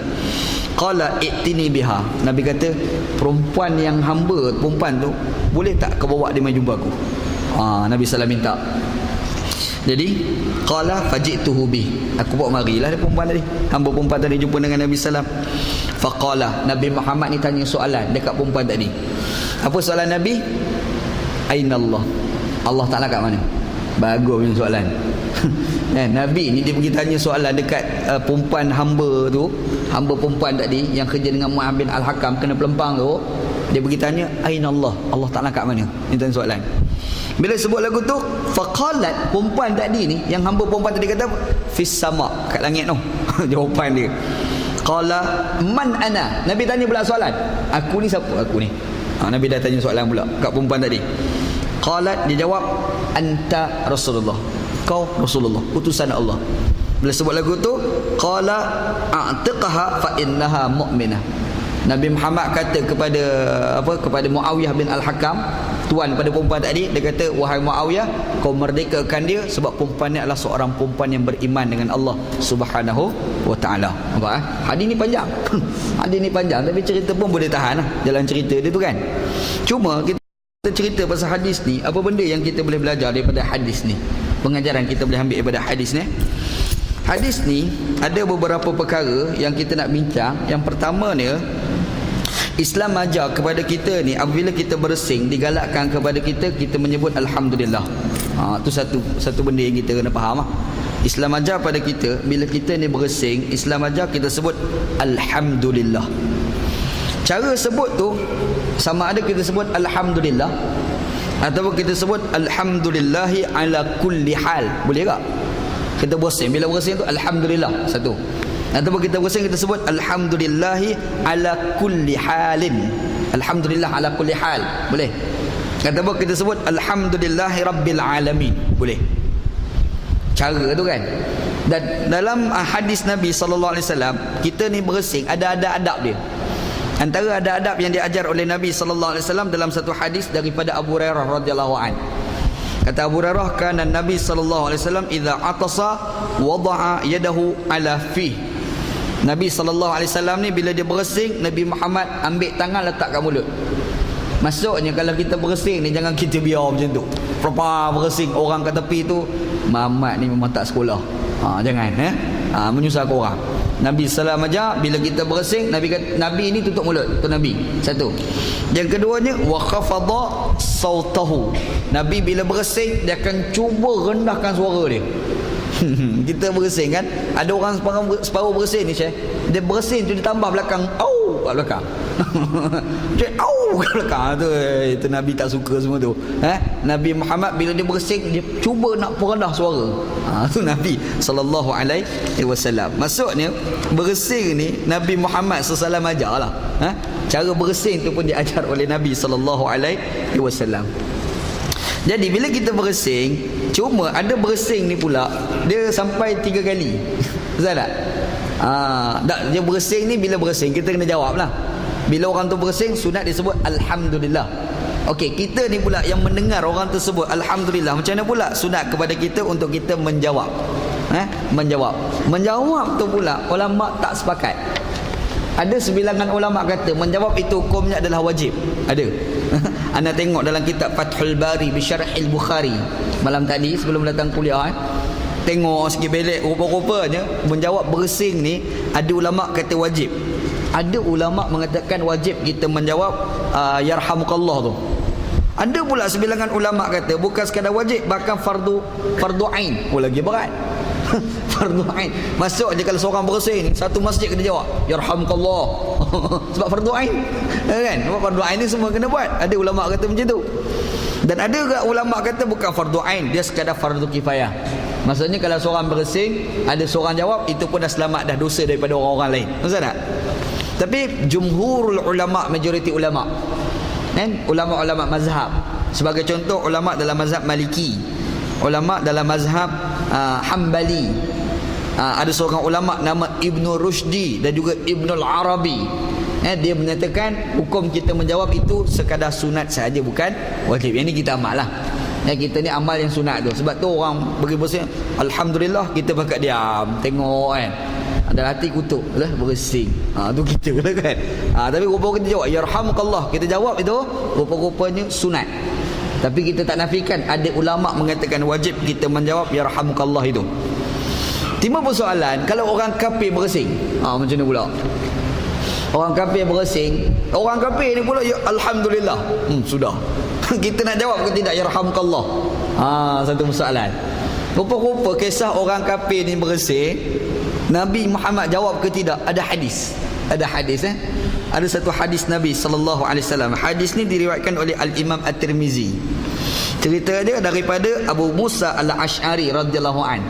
Qala i'tini biha. Nabi kata perempuan yang hamba perempuan tu boleh tak kau bawa dia mai jumpa aku? Nabi sallam minta. Jadi qala fajituhu bi. Aku bawa marilah dia perempuan tadi. Hamba perempuan tadi jumpa dengan Nabi sallam. Faqala, Nabi Muhammad ni tanya soalan dekat perempuan tadi. Apa soalan Nabi? Aina Allah? Allah Taala kat mana? Bagus punya soalan. Nabi ni dia pergi tanya soalan dekat perempuan hamba tu, hamba perempuan tadi yang kerja dengan Mu'awiyah bin Al-Hakam kena pelempang tu. Dia pergi tanya aina Allah? Allah Taala kat mana? Ni tanya soalan. Bila sebut lagu tu, faqalat, perempuan tadi ni, yang hamba perempuan tadi kata fis sama, kat langit tu. Jawapan dia. Qala man ana? Nabi tanya pula soalan. Aku ni siapa? Aku ni. Nabi dah tanya soalan pula kat perempuan tadi. Qalat, dia jawab, anta Rasulullah. Kau Rasulullah, utusan Allah. Bila sebut lagu tu, qala a'tiqha fa innaha mu'minah. Nabi Muhammad kata kepada Muawiyah bin Al-Hakam, tuan pada perempuan tadi, dia kata, wahai Muawiyah, kau merdekakan dia sebab perempuan ni adalah seorang perempuan yang beriman dengan Allah Subhanahu wa taala. Nampak hadis ni panjang. Hadis ni panjang, tapi cerita pun boleh tahan lah, jalan cerita dia tu kan. Cuma kita cerita pasal hadis ni, apa benda yang kita boleh belajar daripada hadis ni? Pengajaran kita boleh ambil daripada hadis ni. Hadis ni ada beberapa perkara yang kita nak bincang. Yang pertama ni, Islam ajar kepada kita ni, apabila kita bersing, digalakkan kepada kita menyebut Alhamdulillah. Itu satu benda yang kita kena faham. Islam ajar pada kita, bila kita ni bersing, Islam ajar kita sebut Alhamdulillah. Cara sebut tu, sama ada kita sebut Alhamdulillah ataupun kita sebut Alhamdulillahi ala kulli hal. Boleh tak? Kita bersing, bila bersing tu Alhamdulillah satu. Ataupun kita bersing, kita sebut Alhamdulillahi ala kulli halin. Alhamdulillah ala kulli hal. Boleh. Ataupun kita sebut Alhamdulillahi rabbil alamin. Boleh. Cara tu kan. Dan dalam hadis Nabi SAW, kita ni bersing, ada adab dia. Antara adab yang diajar oleh Nabi SAW dalam satu hadis daripada Abu Hurairah radhiyallahu anhu. Kata Abu Hurairah, kana Nabi SAW idza atasa wada'a yadahu ala fi. Nabi SAW ni bila dia bersing, Nabi Muhammad ambil tangan letak kat mulut. Maksudnya kalau kita bersing ni, jangan kita biar macam tu. Propa bersing, orang kat tepi tu, Muhammad ni memang tak sekolah. Jangan menyusahkan orang. Nabi SAW ajar, bila kita bersing, Nabi ni tutup mulut. Itu Nabi. Satu. Yang keduanya, wa khafadha sautahu. Nabi bila bersing, dia akan cuba rendahkan suara dia. Kita bersing kan, ada orang separuh bersing ni, Syekh, dia bersing tu dia tambah belakang, au kat belakang. Dia au kat belakang tu. Itu Nabi tak suka semua tu. Nabi Muhammad bila dia bersing, dia cuba nak perendah suara. Tu Nabi sallallahu alaihi wasallam. Maksudnya bersing ni Nabi Muhammad sallallahu alaihi wasallam ajarlah. Cara bersing tu pun diajar oleh Nabi sallallahu alaihi wasallam. Jadi bila kita bersing, cuma ada bersing ni pula dia sampai 3 kali. Betul tak? Dia bersing ni, bila bersing kita kena jawab lah. Bila orang tu bersing, sunat disebut Alhamdulillah. Okey, kita ni pula yang mendengar orang tersebut Alhamdulillah, macam mana pula sunat kepada kita untuk kita menjawab? Menjawab tu pula ulama tak sepakat. Ada sebilangan ulama kata menjawab itu hukumnya adalah wajib. Ada. Anda tengok dalam kitab Fathul Bari bi Syarhil Bukhari malam tadi sebelum datang kuliah, tengok sikit belek, rupa-rupanya menjawab bersing ni ada ulama kata wajib. Ada ulama mengatakan wajib kita menjawab yarhamukallah tu. Ada pula sebilangan ulama kata bukan sekadar wajib, bahkan fardu ain. Lagi berat. Fardu ain. Maksudnya kalau seorang bersing ni, satu masjid kena jawab yarhamukallah. Sebab fardu ain. Kan? Sebab fardu ain ni semua kena buat. Ada ulama kata macam tu. Dan ada juga ulama kata bukan fardu ain, dia sekadar fardu kifayah. Maksudnya kalau seorang bersing, ada seorang jawab, itu pun dah selamat dah dosa daripada orang-orang lain. Maksud tak? Tapi jumhurul ulama, majoriti ulama, kan? Ulama-ulama mazhab. Sebagai contoh, ulama dalam mazhab Maliki, ulama dalam mazhab Hambali. Ada seorang ulama nama Ibnu Rushdi dan juga Ibnul Arabi. Dia menyatakan hukum kita menjawab itu sekadar sunat sahaja, bukan wajib. Yang ni kita amal lah. Kita ni amal yang sunat tu. Sebab tu orang bagi bersing Alhamdulillah, kita pakat diam tengok kan, ada hati kutuk lah bersing. Tu kita lah kan. Tapi rupa-rupa kita jawab yarhamukallah, kita jawab itu rupa-rupanya sunat. Tapi kita tak nafikan, ada ulama mengatakan wajib kita menjawab yarhamukallah itu. Timbul persoalan, kalau orang kafir bersing, macam ni pula. Orang kafir bersing, orang kafir ni pula ya, Alhamdulillah. Sudah. Kita nak jawab ke tidak yarhamukallah? Satu persoalan. Rupa-rupa kisah orang kafir ni bersing, Nabi Muhammad jawab ke tidak? Ada hadis. Ada hadis Ada satu hadis Nabi sallallahu alaihi wasallam. Hadis ni diriwayatkan oleh Al-Imam At-Tirmizi. Cerita dia daripada Abu Musa al-Ash'ari radhiyallahu an.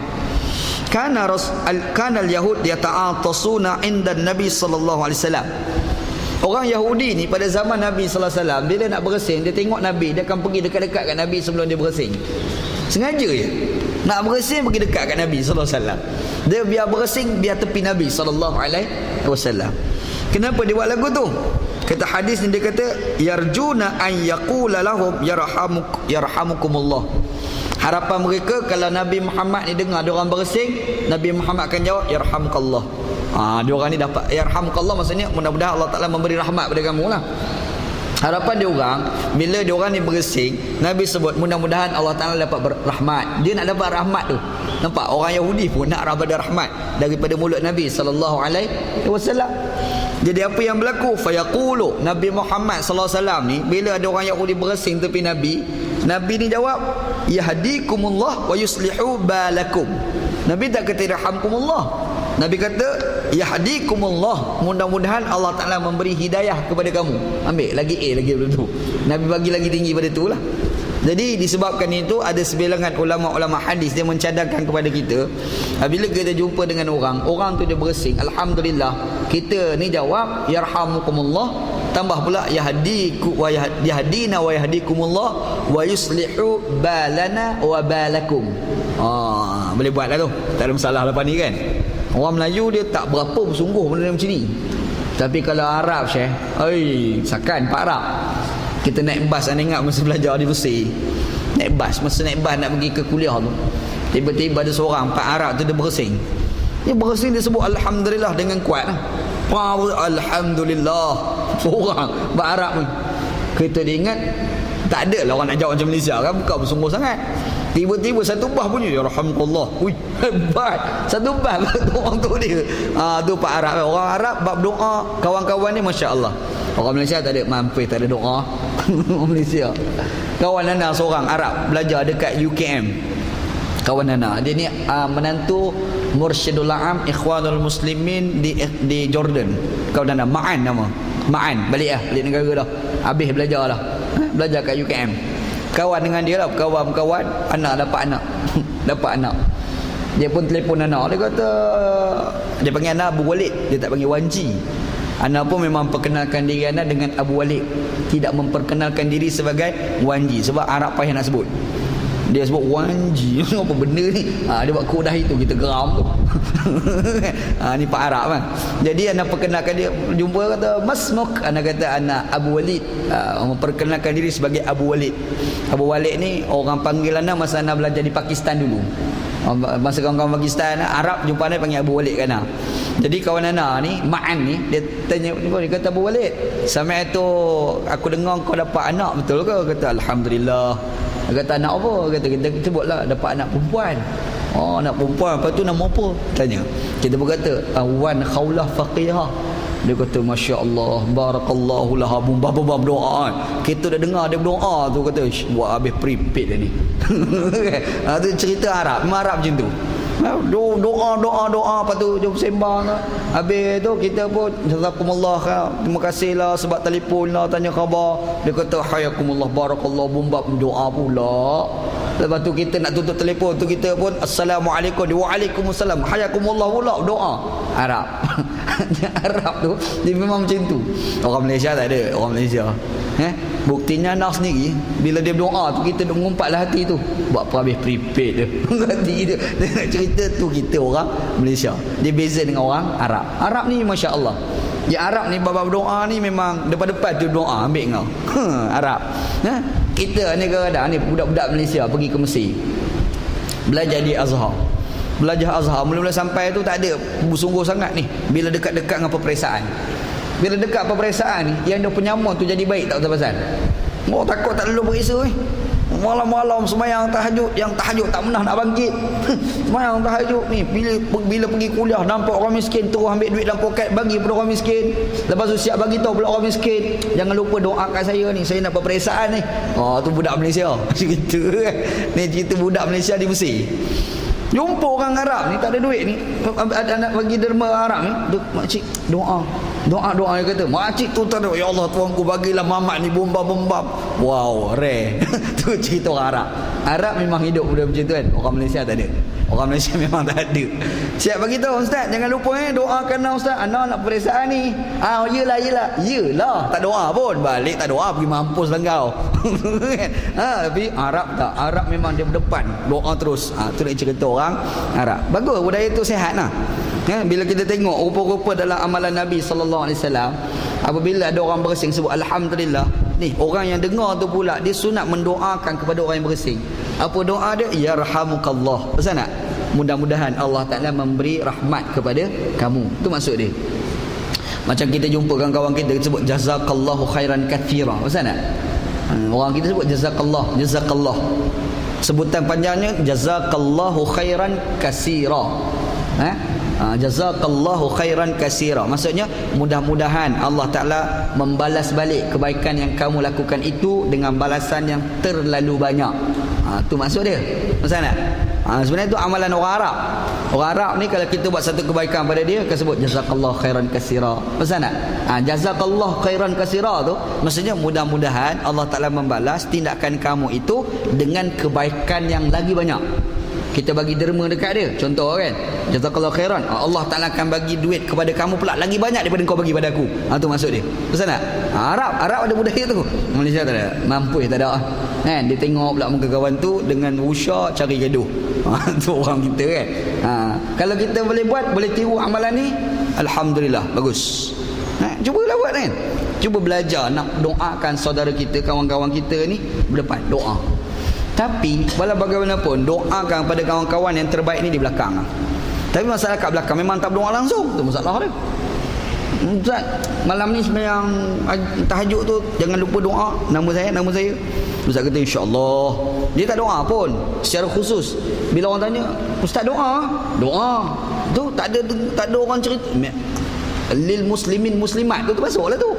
Kana al-yahud yata'atasuna 'inda Nabi sallallahu alaihi wasallam. Orang Yahudi ni pada zaman Nabi sallallahu alaihi wasallam, bila nak bersin, dia tengok Nabi, dia akan pergi dekat-dekat kat Nabi sebelum dia bersin. Sengaja je. Nak bersin pergi dekat kat Nabi sallallahu alaihi wasallam. Dia biar bersin biar tepi Nabi sallallahu alaihi wasallam. Kenapa dia buat lagu tu? Kata hadis ni, dia kata yarjuna an yaqula lahum yarhamukumullah. Harapan mereka kalau Nabi Muhammad ni dengar dia orang bersing, Nabi Muhammad akan jawab yarhamukallah. Dia orang ni dapat yarhamukallah, maksudnya mudah-mudahan Allah Taala memberi rahmat pada kamu lah. Harapan dia orang bila dia orang ni bersing, Nabi sebut mudah-mudahan Allah Taala dapat rahmat. Dia nak dapat rahmat tu. Nampak orang Yahudi pun nak dapat rahmat daripada mulut Nabi sallallahu alaihi wasallam. Jadi apa yang berlaku? Fayaqulu, Nabi Muhammad sallallahu alaihi wasallam ni bila ada orang Yahudi bersing tepi Nabi, Nabi ni jawab yahdikumullah wa yuslihu balakum. Nabi tak kata yarhamkumullah. Nabi kata yahdikumullah, mudah-mudahan Allah Taala memberi hidayah kepada kamu. Ambil lagi lagi betul tu. Nabi bagi lagi tinggi pada tu lah. Jadi disebabkan itu ada sebilangan ulama-ulama hadis dia mencadangkan kepada kita, bila kita jumpa dengan orang tu dia bersing, alhamdulillah, kita ni jawab yarhamukumullah, tambah pula yahdiku wa yahdina wa yahdikumullah wa yuslihu balana wa balakum. Boleh buat lah tu, tak ada masalah lepas ni kan. Orang Melayu dia tak berapa bersungguh benda macam ni. Tapi kalau Arab Syekh, sakan Pak Arab. Kita naik bas, anda ingat masa belajar di Mesir, naik bas nak pergi ke kuliah tu, tiba-tiba ada seorang Pak Arab tu dia bersing. Dia sebut alhamdulillah dengan kuat lah. Alhamdulillah. Seorang Pak Arab ni, kita dia ingat tak ada lah orang nak jawab macam Malaysia kan, bukan bersungguh sangat. Tiba-tiba satu bah bunyi yarhamukallah. Hebat. Satu bah orang tu dia. Tu Pak Arab. Orang Arab bab doa kawan-kawan ni masya-Allah. Orang Malaysia tak ada, mampus tak ada doa. Orang Malaysia. Kawan Nana seorang Arab belajar dekat UKM. Kawan Nana, dia ni menantu Mursyidul Am Ikhwanul Muslimin di Jordan. Kawan Nana, Ma'an nama. Ma'an, balik negara dah. Habis belajar lah. Belajar kat UKM. Kawan dengan dia lah, kawan-kawan, anak dapat anak. Dapat anak. Dia pun telefon anak, dia kata, dia panggil anak Abu Walid, dia tak panggil Wanji. Anak pun memang perkenalkan diri anak dengan Abu Walid, tidak memperkenalkan diri sebagai Wanji, sebab Arab payah nak sebut. Dia sebut Wanji. Apa benda ni? Dia buat kodah itu, kita geram tu. Ni Pak Arab kan. Jadi anak perkenalkan dia, jumpa kata Masmuk, anak kata anak Abu Walid, memperkenalkan diri sebagai Abu Walid. Abu Walid ni orang panggil anak masa anak belajar di Pakistan dulu. Masa kawan-kawan Pakistan Arab jumpa anak panggil Abu Walid kan. Jadi kawan anak ni Ma'an ni, dia tanya, dia kata Abu Walid, sampai tu aku dengar kau dapat anak, betul ke? Kata alhamdulillah. Dia kata anak apa? Kata kita sebutlah dapat anak perempuan. Anak perempuan. Lepas tu nama apa? Tanya. Kita berkata Wan Khawlah Faqihah. Dia kata masya Allah, barakallahu laha, bab doa. Kita dah dengar dia berdoa tu, kata buat habis prepaid dah ni. Tu cerita Arab, memang Arab macam tu. Doa lepas tu jom sembang. Habis tu kita pun jazakumullah, terima kasihlah sebab telefon lah, tanya khabar. Dia kata hayakumullah, barakallah, bumbab doa pula. Lepas tu kita nak tutup telefon tu, kita pun assalamualaikum, waalaikumsalam, hayakumullah pula doa. Arab. Arab tu dia memang macam tu. Orang Malaysia tak ada, orang Malaysia buktinya Nas sendiri bila dia berdoa tu, kita duk ngumpatlah hati tu, buat habis prepaid dia. Hati dia nak cerita tu. Kita orang Malaysia, dia beza dengan orang Arab. Arab ni masya Allah, dia Arab ni bab doa ni memang depan-depan tu doa ambil kau. Arab. Kita ni kadang ni budak-budak Malaysia pergi ke Mesir belajar di Azhar. Belajar Azhar mula-mula sampai tu tak ada bersungguh sangat ni. Bila dekat-dekat dengan peperiksaan, bila dekat peperiksaan ni, yang dia penyama tu jadi baik, tak tahu pasal. Takut tak lalu periksa ni. Malam-malam semayang tahajud, yang tahajud tak pernah nak bangkit. Semayang tahajud ni, bila pergi kuliah nampak orang miskin, terus ambil duit dalam poket bagi pada orang miskin. Lepas tu siap bagi tahu pula orang miskin, jangan lupa doakan saya ni, saya nak peperiksaan ni. Tu budak Malaysia. Cerita kan. Ni cerita budak Malaysia di Mesir. Jumpa orang Arab ni tak ada duit ni, ada nak bagi derma Arab ni, makcik doa Doa-doa dia kata, makcik tu tak ada, ya Allah tuanku bagilah mamat ni bomba-bomba. Wow, rare. Tu cerita orang Arab. Arab memang hidup benda macam tu kan. Orang Malaysia tak ada. Orang Malaysia memang tak ada. Siap bagi tahu ustaz, jangan lupa doakan ustaz. Ana nak peperiksaan ni. Yelah. Tak doa pun. Balik tak doa pergi mampus lah kau. Tapi Arab tak. Arab memang dia berdepan. Doa terus. Tu nak cerita orang Arab. Bagus budaya tu sihat lah. Bila kita tengok rupa-rupa dalam amalan Nabi sallallahu alaihi wasallam, apabila ada orang bersin sebut alhamdulillah, ni orang yang dengar tu pula dia sunat mendoakan kepada orang yang bersin. Apa doa dia? Yarhamukallah. Betul tak? Mudah-mudahan Allah Taala memberi rahmat kepada kamu. Itu maksud dia. Macam kita jumpa kawan-kawan kita sebut jazakallahu khairan katsira. Betul tak? Orang kita sebut jazakallah. Sebutan panjangnya jazakallahu khairan katsira. Jazakallahu khairan katsira. Maksudnya mudah-mudahan Allah Taala membalas balik kebaikan yang kamu lakukan itu dengan balasan yang terlalu banyak. Tu maksud dia. Maksud tak? Sebenarnya itu amalan orang Arab. Orang Arab ni kalau kita buat satu kebaikan pada dia, akan sebut jazakallahu khairan katsira. Maksud tak? Jazakallahu khairan katsira tu maksudnya mudah-mudahan Allah Taala membalas tindakan kamu itu dengan kebaikan yang lagi banyak. Kita bagi derma dekat dia, contoh kan, jazakallahu khairan, Allah Taala akan bagi duit kepada kamu pula lagi banyak daripada kau bagi pada aku. Tu maksud dia. Betul tak? Arab ada budaya tu. Malaysia tak ada. Mampu tak ada kan. Dia tengok pula muka kawan tu dengan wusya cari gaduh. Tu orang kita kan. Kalau kita boleh buat, boleh tiru amalan ni, alhamdulillah, bagus. Cubalah buat kan. Cuba belajar nak doakan saudara kita, kawan-kawan kita ni berdepan doa. Tapi walau bagaimanapun, doakan pada kawan-kawan yang terbaik ni di belakang. Tapi masalah kat belakang memang tak berdoa langsung. Tu masalah dia. Ustaz, malam ni semayang tahajud tu jangan lupa doa nama saya. Ustaz kata insya-Allah. Dia tak doa pun secara khusus. Bila orang tanya, "Ustaz doa?" Tu tak ada orang cerita. Lil muslimin muslimat tu masuklah tu.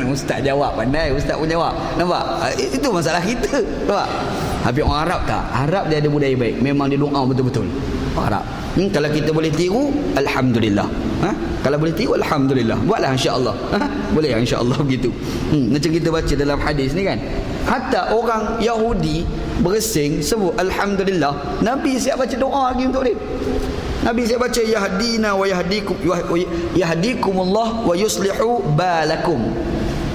Ustaz jawab, pandai ustaz pun jawab. Nampak? Itu masalah kita. Nampak? Habis orang Arab tak? Arab dia ada budaya baik. Memang dia doa betul-betul. Arab. Kalau kita boleh tiru, alhamdulillah. Kalau boleh tiru, alhamdulillah. Buatlah insya-Allah. Boleh insya-Allah begitu. Macam kita baca dalam hadis ni kan. Hatta orang Yahudi bersin sebut alhamdulillah, Nabi siap baca doa lagi untuk dia. Nabi saya baca yahdina wa yahdikumullah wa yuslihu balakum.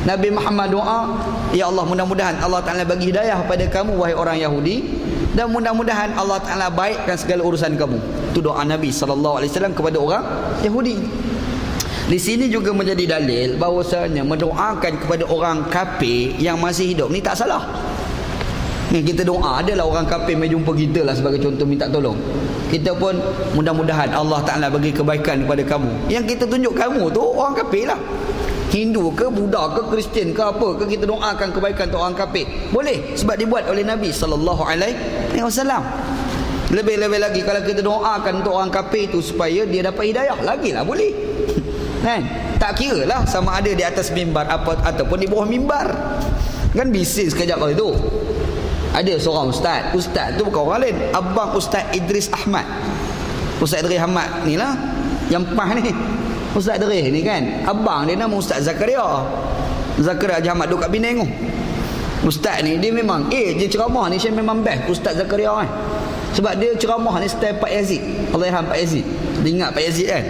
Nabi Muhammad doa, ya Allah mudah-mudahan Allah Taala bagi hidayah pada kamu wahai orang Yahudi, dan mudah-mudahan Allah Taala baikkan segala urusan kamu. Itu doa Nabi sallallahu alaihi wasallam kepada orang Yahudi. Di sini juga menjadi dalil bahawasanya mendoakan kepada orang kafir yang masih hidup ni tak salah. Ni kita doa, adalah orang kafir mai jumpa kita lah sebagai contoh minta tolong. Kita pun mudah-mudahan Allah Ta'ala bagi kebaikan kepada kamu. Yang kita tunjuk kamu tu orang kafir lah. Hindu ke, Buddha ke, Kristian ke apa ke, kita doakan kebaikan untuk orang kafir. Boleh, sebab dibuat oleh Nabi sallallahu alaihi wasallam. Lebih-lebih lagi kalau kita doakan untuk orang kafir tu supaya dia dapat hidayah, lagilah boleh. Kan? Tak kira lah sama ada di atas mimbar ataupun di bawah mimbar. Kan bising sekejap kalau itu. Ada seorang ustaz tu bukan orang lain, abang Ustaz Idris Ahmad. Ustaz Idris Ahmad ni lah yang PAH ni. Ustaz Idris ni kan, abang dia nama Ustaz Zakaria Ahmad duduk kat Penang tu. Ustaz ni dia memang dia ceramah ni saya memang best Ustaz Zakaria kan. Sebab dia ceramah ni style Pak Yazid. Allahyarham Pak Yazid. Dia ingat Pak Yazid kan?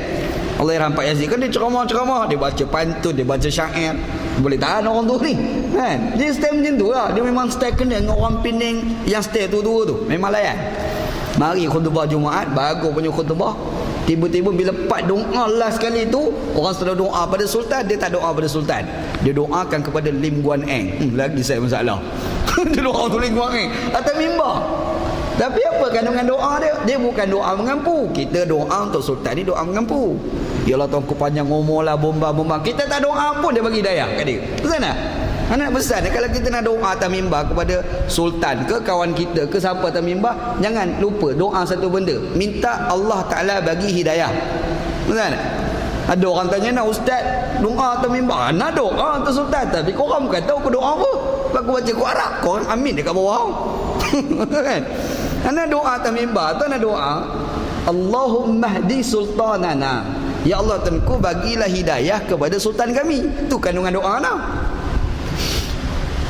Allahyarham Pak Yazid kan, dia ceramah, dia baca pantun, dia baca syair. Boleh tahan orang tu ni kan. Dia style macam tu lah. Dia memang style kena dengan orang Penang yang style tu memang layan. Mari khutbah Jumaat, bagus punya khutbah. Tiba-tiba bila part doa last sekali tu, orang sudah doa pada sultan, dia tak doa pada sultan. Dia doakan kepada Lim Guan Eng. Lagi saya masalah. Dia doa untuk Lim Guan Eng atas mimbar. Tapi apa kandungan doa dia? Dia bukan doa mengampu. Kita doa untuk sultan ni doa mengampu. Ya Allah tuanku panjang umur lah, bomba. Kita tak doa pun dia bagi hidayah kat dia. Betul tak? Anak besar kalau kita nak doa atas mimbar kepada sultan ke kawan kita ke siapa atas mimbar, jangan lupa doa satu benda. Minta Allah Ta'ala bagi hidayah. Betul tak? Ada orang tanya, nak ustaz doa atas mimbar? Nak doa untuk sultan. Tapi korang bukan tahu aku doa apa. Aku baca Quran Arab, korang amin dekat bawah. Kan? Anak doa atas mimbar tu nak doa Allahumma hdi sultanana Ya Allah Tuanku, bagilah hidayah kepada sultan kami. Tu kandungan doa nak.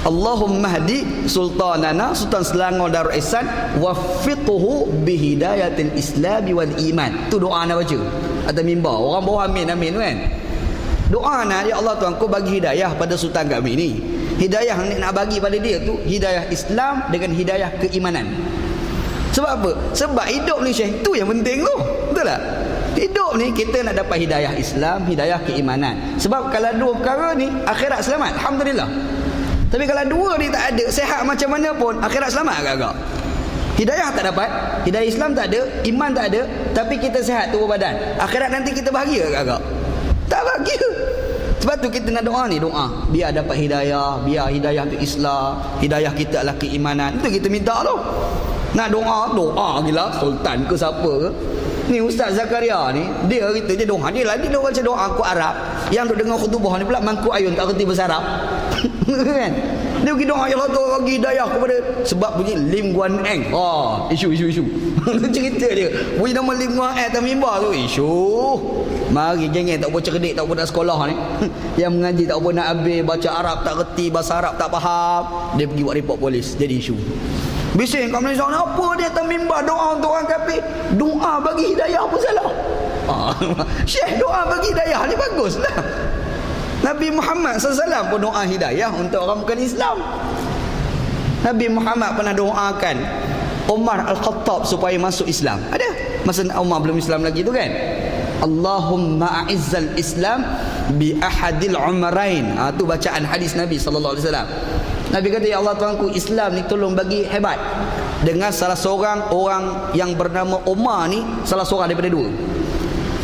Allahumma hdi sultanana, Sultan Selangor Darul Ihsan, waffiqhu bihidayatil Islam wal iman. Tu doa nak baca atas mimbar. Orang bawah amin amin kan. Doa nak, ya Allah Tuanku, bagi hidayah pada sultan kami ni. Hidayah yang nak bagi pada dia tu hidayah Islam dengan hidayah keimanan. Sebab apa? Sebab hidup ni Syekh, tu yang penting tu. Betul tak? Hidup ni kita nak dapat hidayah Islam, hidayah keimanan. Sebab kalau dua perkara ni, akhirat selamat, alhamdulillah. Tapi kalau dua ni tak ada, sehat macam mana pun, akhirat selamat agak-agak. Hidayah tak dapat, hidayah Islam tak ada, iman tak ada, tapi kita sehat tubuh badan, akhirat nanti kita bahagia agak-agak? Tak bahagia. Sebab tu kita nak doa ni, doa biar dapat hidayah, biar hidayah tu Islam, hidayah kita adalah keimanan. Itu kita minta tu. Nak doa, doa gila sultan ke siapa ke. Ni Ustaz Zakaria ni, dia kita je doa, dia lagi dia baca doa aku Arab, yang duk dengar khutbah ni pula mangkuk ayun tak kerti bahasa Arab. Kan? Dia pergi doa, ya Allah tu bagi hidayah kepada, sebab bunyi Lim Guan Eng. Isu. Cerita dia. Bunyi nama Lim Guan Eng atas mimbar tu, isu. Mari geng tak apa cerdik, tak apa nak sekolah ni. Yang mengaji tak apa nak habis, baca Arab tak kerti, bahasa Arab tak faham. Dia pergi buat report polis, jadi isu. Bising kat Malaysia ni, apa dia atas mimbar doa untuk orang kafir? Doa bagi hidayah apa salah? Syekh doa bagi hidayah ni baguslah. Nabi Muhammad SAW pun doa hidayah untuk orang bukan Islam. Nabi Muhammad pernah doakan Umar Al-Khattab supaya masuk Islam. Ada? Masa Umar belum Islam lagi tu kan? Allahumma a'izzal Islam bi ahadil umarain. Tu bacaan hadis Nabi sallallahu alaihi wasallam. Nabi kata, ya Allah Tuanku, Islam ni tolong bagi hebat dengan salah seorang orang yang bernama Umar ni, salah seorang daripada dua,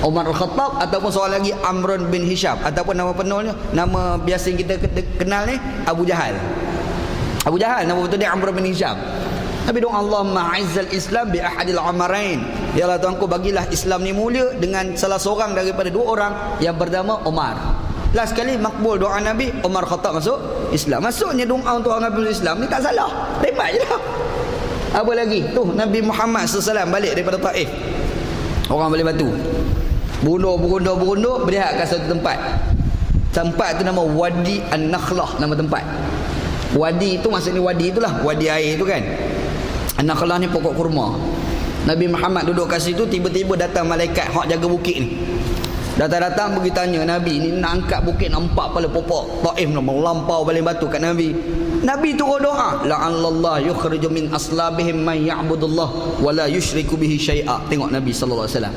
Umar Al-Khattab ataupun seorang lagi Amrun bin Hisham, ataupun nama penuhnya, nama biasa yang kita kenal ni Abu Jahal. Abu Jahal nama betul dia Amrun bin Hisham. Nabi doa, Allahumma a'izzal Islam bi ahadil umarain. Ya Allah Tuanku, bagilah Islam ni mulia dengan salah seorang daripada dua orang yang bernama Umar. Last sekali makbul doa Nabi, Umar Khattab masuk Islam. Masuknya doa untuk orang masuk Islam ni tak salah, hebat je lah. Apa lagi tu, Nabi Muhammad SAW balik daripada Taif, orang balik batu, berundur berlihat ke satu tempat. Tempat tu nama Wadi An-Nakhlah, nama tempat. Wadi itu maksudnya wadi itulah, wadi air tu kan. An-Nakhlah ni pokok kurma. Nabi Muhammad duduk kat situ, tiba-tiba datang malaikat hak jaga bukit ni. Datang pergi tanya Nabi ni, nak angkat bukit nampak kepala popok Taif melampau balik batu kat Nabi. Nabi turun doa, la'allallah yukhriju min aslabihim man ya'budullah wa la yusyriku bihi syai'a. Tengok Nabi sallallahu alaihi wasallam.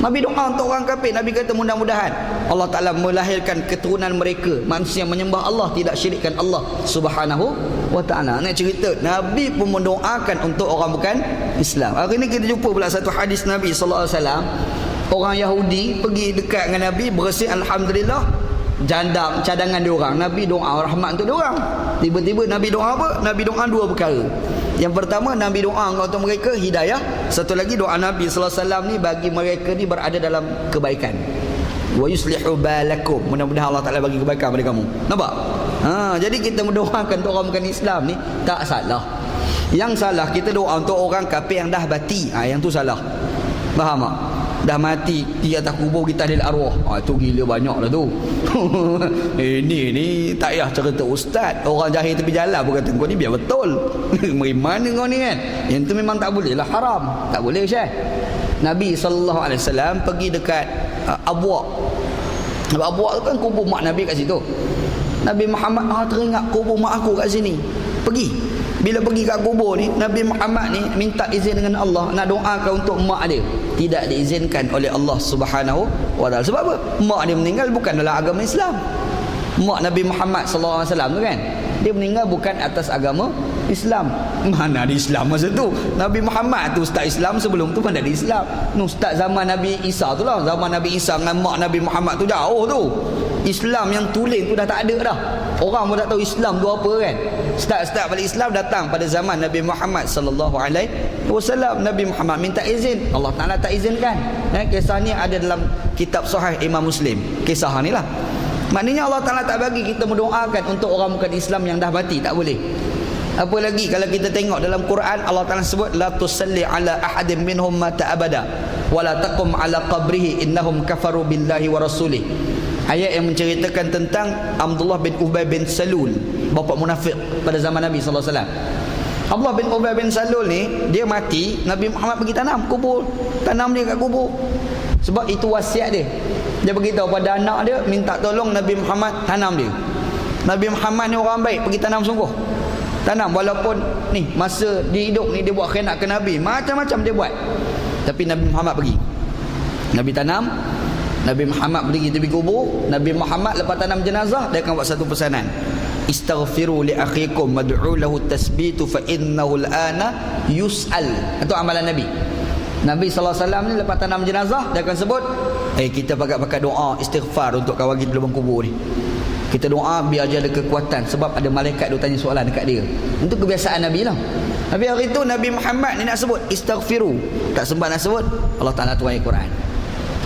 Nabi doa untuk orang kafir. Nabi kata mudah-mudahan Allah Taala melahirkan keturunan mereka, manusia yang menyembah Allah, tidak syirikkan Allah Subhanahu wa taala. Nak cerita Nabi pun mendoakan untuk orang bukan Islam. Hari ni kita jumpa pula satu hadis Nabi sallallahu alaihi wasallam. Orang Yahudi pergi dekat dengan Nabi, bersih alhamdulillah, jandam cadangan dia orang. Nabi doa rahmat untuk dia orang. Tiba-tiba Nabi doa apa? Nabi doa dua perkara. Yang pertama, Nabi doa untuk mereka hidayah. Satu lagi doa Nabi sallallahu alaihi wasallam ni bagi mereka ni berada dalam kebaikan. Wa yuslihu balakum. Mudah-mudahan Allah Taala bagi kebaikan pada kamu. Nampak? Jadi kita mendoakan untuk orang bukan Islam ni tak salah. Yang salah kita doa untuk orang kafir yang dah mati. Yang tu salah. Faham tak? Dah mati di atas kubur kita ada arwah. Tu gila banyak lah tu. Ni tak payah cerita ustaz. Orang jahil tepi jalan pun kata kau ni biar betul. Mana kau ni kan? Yang tu memang tak boleh lah, haram. Tak boleh Syekh. Nabi SAW pergi dekat Abwa. Abwa tu kan kubur mak Nabi kat situ. Nabi Muhammad teringat kubur mak aku kat sini. Pergi. Bila pergi kat kubur ni, Nabi Muhammad ni minta izin dengan Allah nak doakan untuk mak dia. Tidak diizinkan oleh Allah Subhanahu wa taala. Sebab apa? Mak dia meninggal bukan dalam agama Islam. Mak Nabi Muhammad sallallahu alaihi wasallam tu kan, dia meninggal bukan atas agama Islam. Mana ada Islam masa tu? Nabi Muhammad tu ustaz Islam, sebelum tu mana ada Islam. Ustaz zaman Nabi Isa tu lah. Zaman Nabi Isa dengan mak Nabi Muhammad tu jauh tu. Islam yang tulen tu dah tak ada dah. Orang pun tak tahu Islam tu apa kan. Start balik Islam datang pada zaman Nabi Muhammad sallallahu alaihi wasallam. Nabi Muhammad minta izin, Allah Taala tak izinkan. Kisah ni ada dalam kitab Sahih Imam Muslim. Kisah ni lah. Maknanya Allah Taala tak bagi kita mendoakan untuk orang bukan Islam yang dah mati, tak boleh. Apa lagi kalau kita tengok dalam Quran, Allah Taala sebut la tusalli ala ahadin minhum mata abada. wala taqum ala qabrihi innahum kafaru billahi wa rasulih. Ayat yang menceritakan tentang Abdullah bin Ubay bin Salul, bapa munafik pada zaman Nabi sallallahu alaihi wasallam. Abdullah bin Ubay bin Salul ni, dia mati, Nabi Muhammad pergi tanam dia kat kubur. Sebab itu wasiat dia. Dia beritahu pada anak dia, minta tolong Nabi Muhammad tanam dia. Nabi Muhammad ni orang baik, pergi tanam sungguh. Tanam, walaupun ni masa dia hidup ni dia buat khianat ke Nabi, macam-macam dia buat. Tapi Nabi Muhammad pergi. Nabi tanam, Nabi Muhammad pergi tepi kubur. Nabi Muhammad lepas tanam jenazah, dia akan buat satu pesanan. Istaghfiru li akhikum wad'u lahu tasbitu fa innahu al-ana yus'al. Itu amalan Nabi. Nabi sallallahu alaihi wasallam ni lepas tanam jenazah, dia akan sebut, kita pakai doa istighfar untuk kawan kita dalam kubur ni. Kita doa biar dia ada kekuatan, sebab ada malaikat dia tanya soalan dekat dia. Itu kebiasaan Nabi lah. Tapi hari itu Nabi Muhammad ni nak sebut istaghfiru, tak sempat nak sebut, Allah Ta'ala tuan Al-Quran.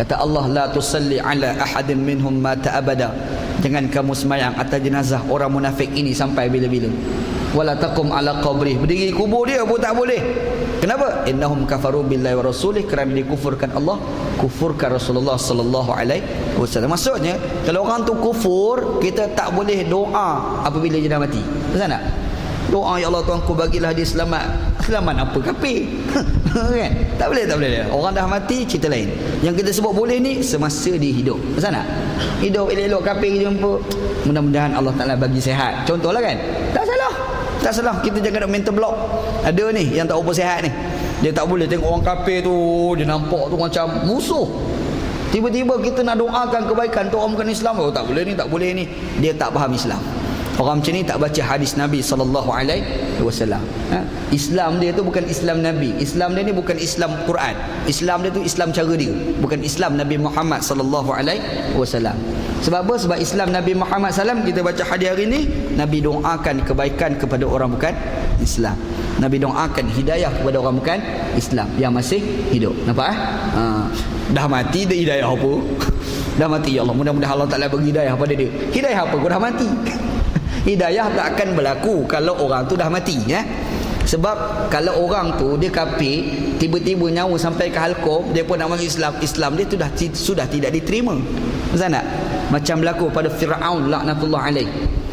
Kata Allah, la tusalli ala ahadin minhum mata abada. Jangan kamu semayang atas jenazah orang munafik ini sampai bila-bila. Wala taqum ala qabri, berdiri kubur dia pun tak boleh. Kenapa? Innahum kafaru billahi wa rasulih, kerana dia kufurkan Allah, kufurkan Rasulullah sallallahu alaihi wasallam. Maksudnya, kalau orang tu kufur, kita tak boleh doa apabila dia dah mati. Betul tak? Doa, ya Allah Tuhanku bagilah dia selamat. Selamat apa? Kafir. Kan? Tak boleh. Orang dah mati, cerita lain. Yang kita sebut boleh ni semasa dia hidup. Betul tak? Hidup elok-elok kafir jumpa. Mudah-mudahan Allah Ta'ala bagi sihat. Contohlah kan? Tak salah. Kita jangan nak mental block. Ada ni yang tak apa sihat ni. Dia tak boleh tengok orang kafir tu, dia nampak tu macam musuh. Tiba-tiba kita nak doakan kebaikan tu orang bukan Islam. Oh, tak boleh ni. Dia tak faham Islam. Orang macam ni tak baca hadis Nabi sallallahu alaihi wasallam. Islam dia tu bukan Islam Nabi. Islam dia ni bukan Islam Quran. Islam dia tu Islam cara dia, bukan Islam Nabi Muhammad sallallahu alaihi wasallam. Sebab apa? Sebab Islam Nabi Muhammad sallam, kita baca hadis hari ni, Nabi doakan kebaikan kepada orang bukan Islam. Nabi doakan hidayah kepada orang bukan Islam yang masih hidup. Nampak dah mati dia hidayah apa? Dah mati, ya Allah, mudah-mudahan Allah Ta'ala bagi hidayah pada dia. Hidayah apa? Kau dah mati. Hidayah tak akan berlaku kalau orang tu dah mati, ya. Sebab kalau orang tu dia kafir, tiba-tiba nyawa sampai ke halqum, dia pun nak masuk Islam, Islam dia tu sudah tidak diterima. Betul tak? Macam berlaku pada Fir'aun laknatullah alaih.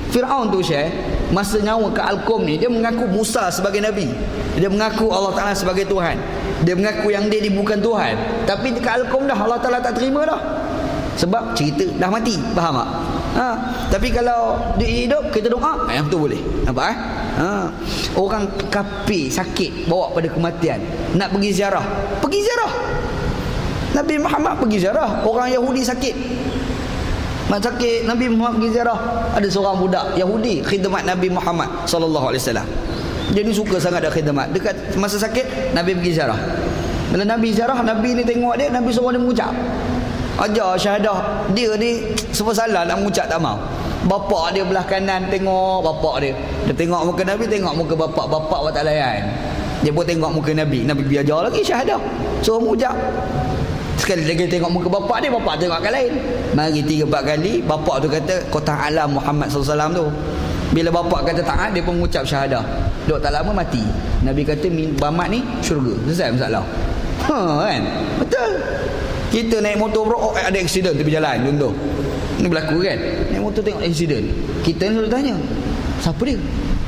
Fir'aun tu Syekh, masa nyawa ke halqum ni, dia mengaku Musa sebagai nabi. Dia mengaku Allah Ta'ala sebagai Tuhan. Dia mengaku yang dia bukan Tuhan. Tapi ke halqum dah Allah Ta'ala tak terima dah. Sebab cerita dah mati. Faham tak? Tapi kalau dia hidup, kita doa, yang tu boleh. Nampak orang kafir sakit bawa pada kematian, nak pergi ziarah, Nabi Muhammad pergi ziarah. Orang Yahudi sakit, Nabi Muhammad pergi ziarah. Ada seorang budak Yahudi khidmat Nabi Muhammad sallallahu alaihi wasallam. Dia ni suka sangat dah khidmat. Dekat masa sakit, Nabi pergi ziarah. Bila Nabi ziarah, Nabi ni tengok dia, Nabi suruh dia mengucap ajar syahadah. Dia ni sebab salah nak mengucap tak mau. Bapak dia belah kanan tengok bapak dia. Dia tengok muka Nabi, tengok muka bapak buat tak layan. Dia pun tengok muka Nabi. Nabi biar ajar lagi syahadah, suruh mengucap. Sekali lagi tengok muka bapak dia, bapak tengok kat lain. Mari 3-4 kali bapak tu kata kau ta'ala Muhammad SAW tu. Bila bapak kata ta'ala, dia pun mengucap syahadah. Duk tak lama mati. Nabi kata Muhammad ni syurga. Selesai masalah. Kan? Betul. Kita naik motor bro, ada aksiden tepi jalan contoh. Ini berlaku kan? Naik motor tengok aksiden. Kita ni selalu tanya, siapa dia?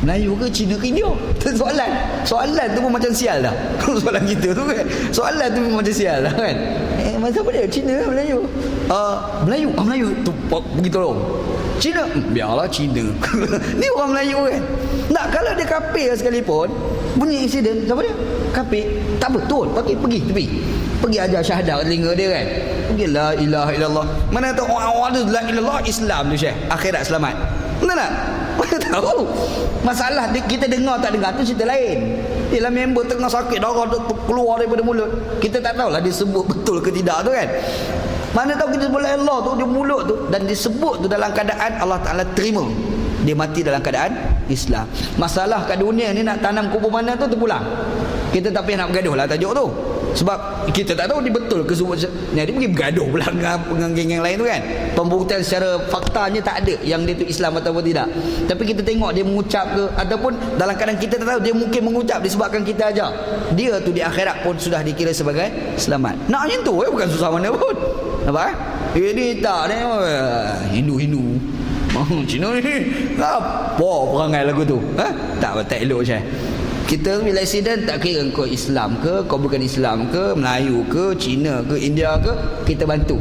Melayu ke Cina ke India? Soalan tu pun macam sial dah. Soalan kita tu kan. Soalan tu pun macam sial dah kan. Siapa dia? Cina ke Melayu? Melayu tu pergi tolong. Cina? Biarlah Cina. Ni orang Melayu kan. Nak kalau dia kafir sekalipun, bunyi aksiden, siapa dia? Kafir. Tak betul. Pergi tepi. Pergi ajar syahadah telinga dia kan. Pergi la ilaha illallah. Mana tahu orang tu la ilallah Islam tu Syekh. Akhirat selamat. Betul tak? Mana tahu. Masalah kita dengar tak dengar tu cerita lain. Ialah member tengah sakit, darah keluar daripada mulut. Kita tak tahulah dia sebut betul ke tidak tu kan. Mana tahu kita sebut la ilallah tu di mulut tu dan disebut tu dalam keadaan Allah Ta'ala terima. Dia mati dalam keadaan Islam. Masalah kat dunia ni nak tanam kubur mana tu terpulang. Kita tak payah nak bergaduh lah tajuk tu. Sebab kita tak tahu dia betul ke semua. Dia pergi bergaduh pula dengan geng yang lain tu kan. Pembuktian secara faktanya tak ada yang dia tu Islam ataupun tidak. Tapi kita tengok dia mengucap ke, ataupun dalam keadaan kita tak tahu dia mungkin mengucap disebabkan kita ajar. Dia tu di akhirat pun sudah dikira sebagai selamat. Nak macam tu bukan susah mana pun. Nampak Ini tak ni Hindu Cina ni apa perangai lagu tu tak elok je. Kita bila accident tak kira kau Islam ke, kau bukan Islam ke, Melayu ke, Cina ke, India ke, kita bantu.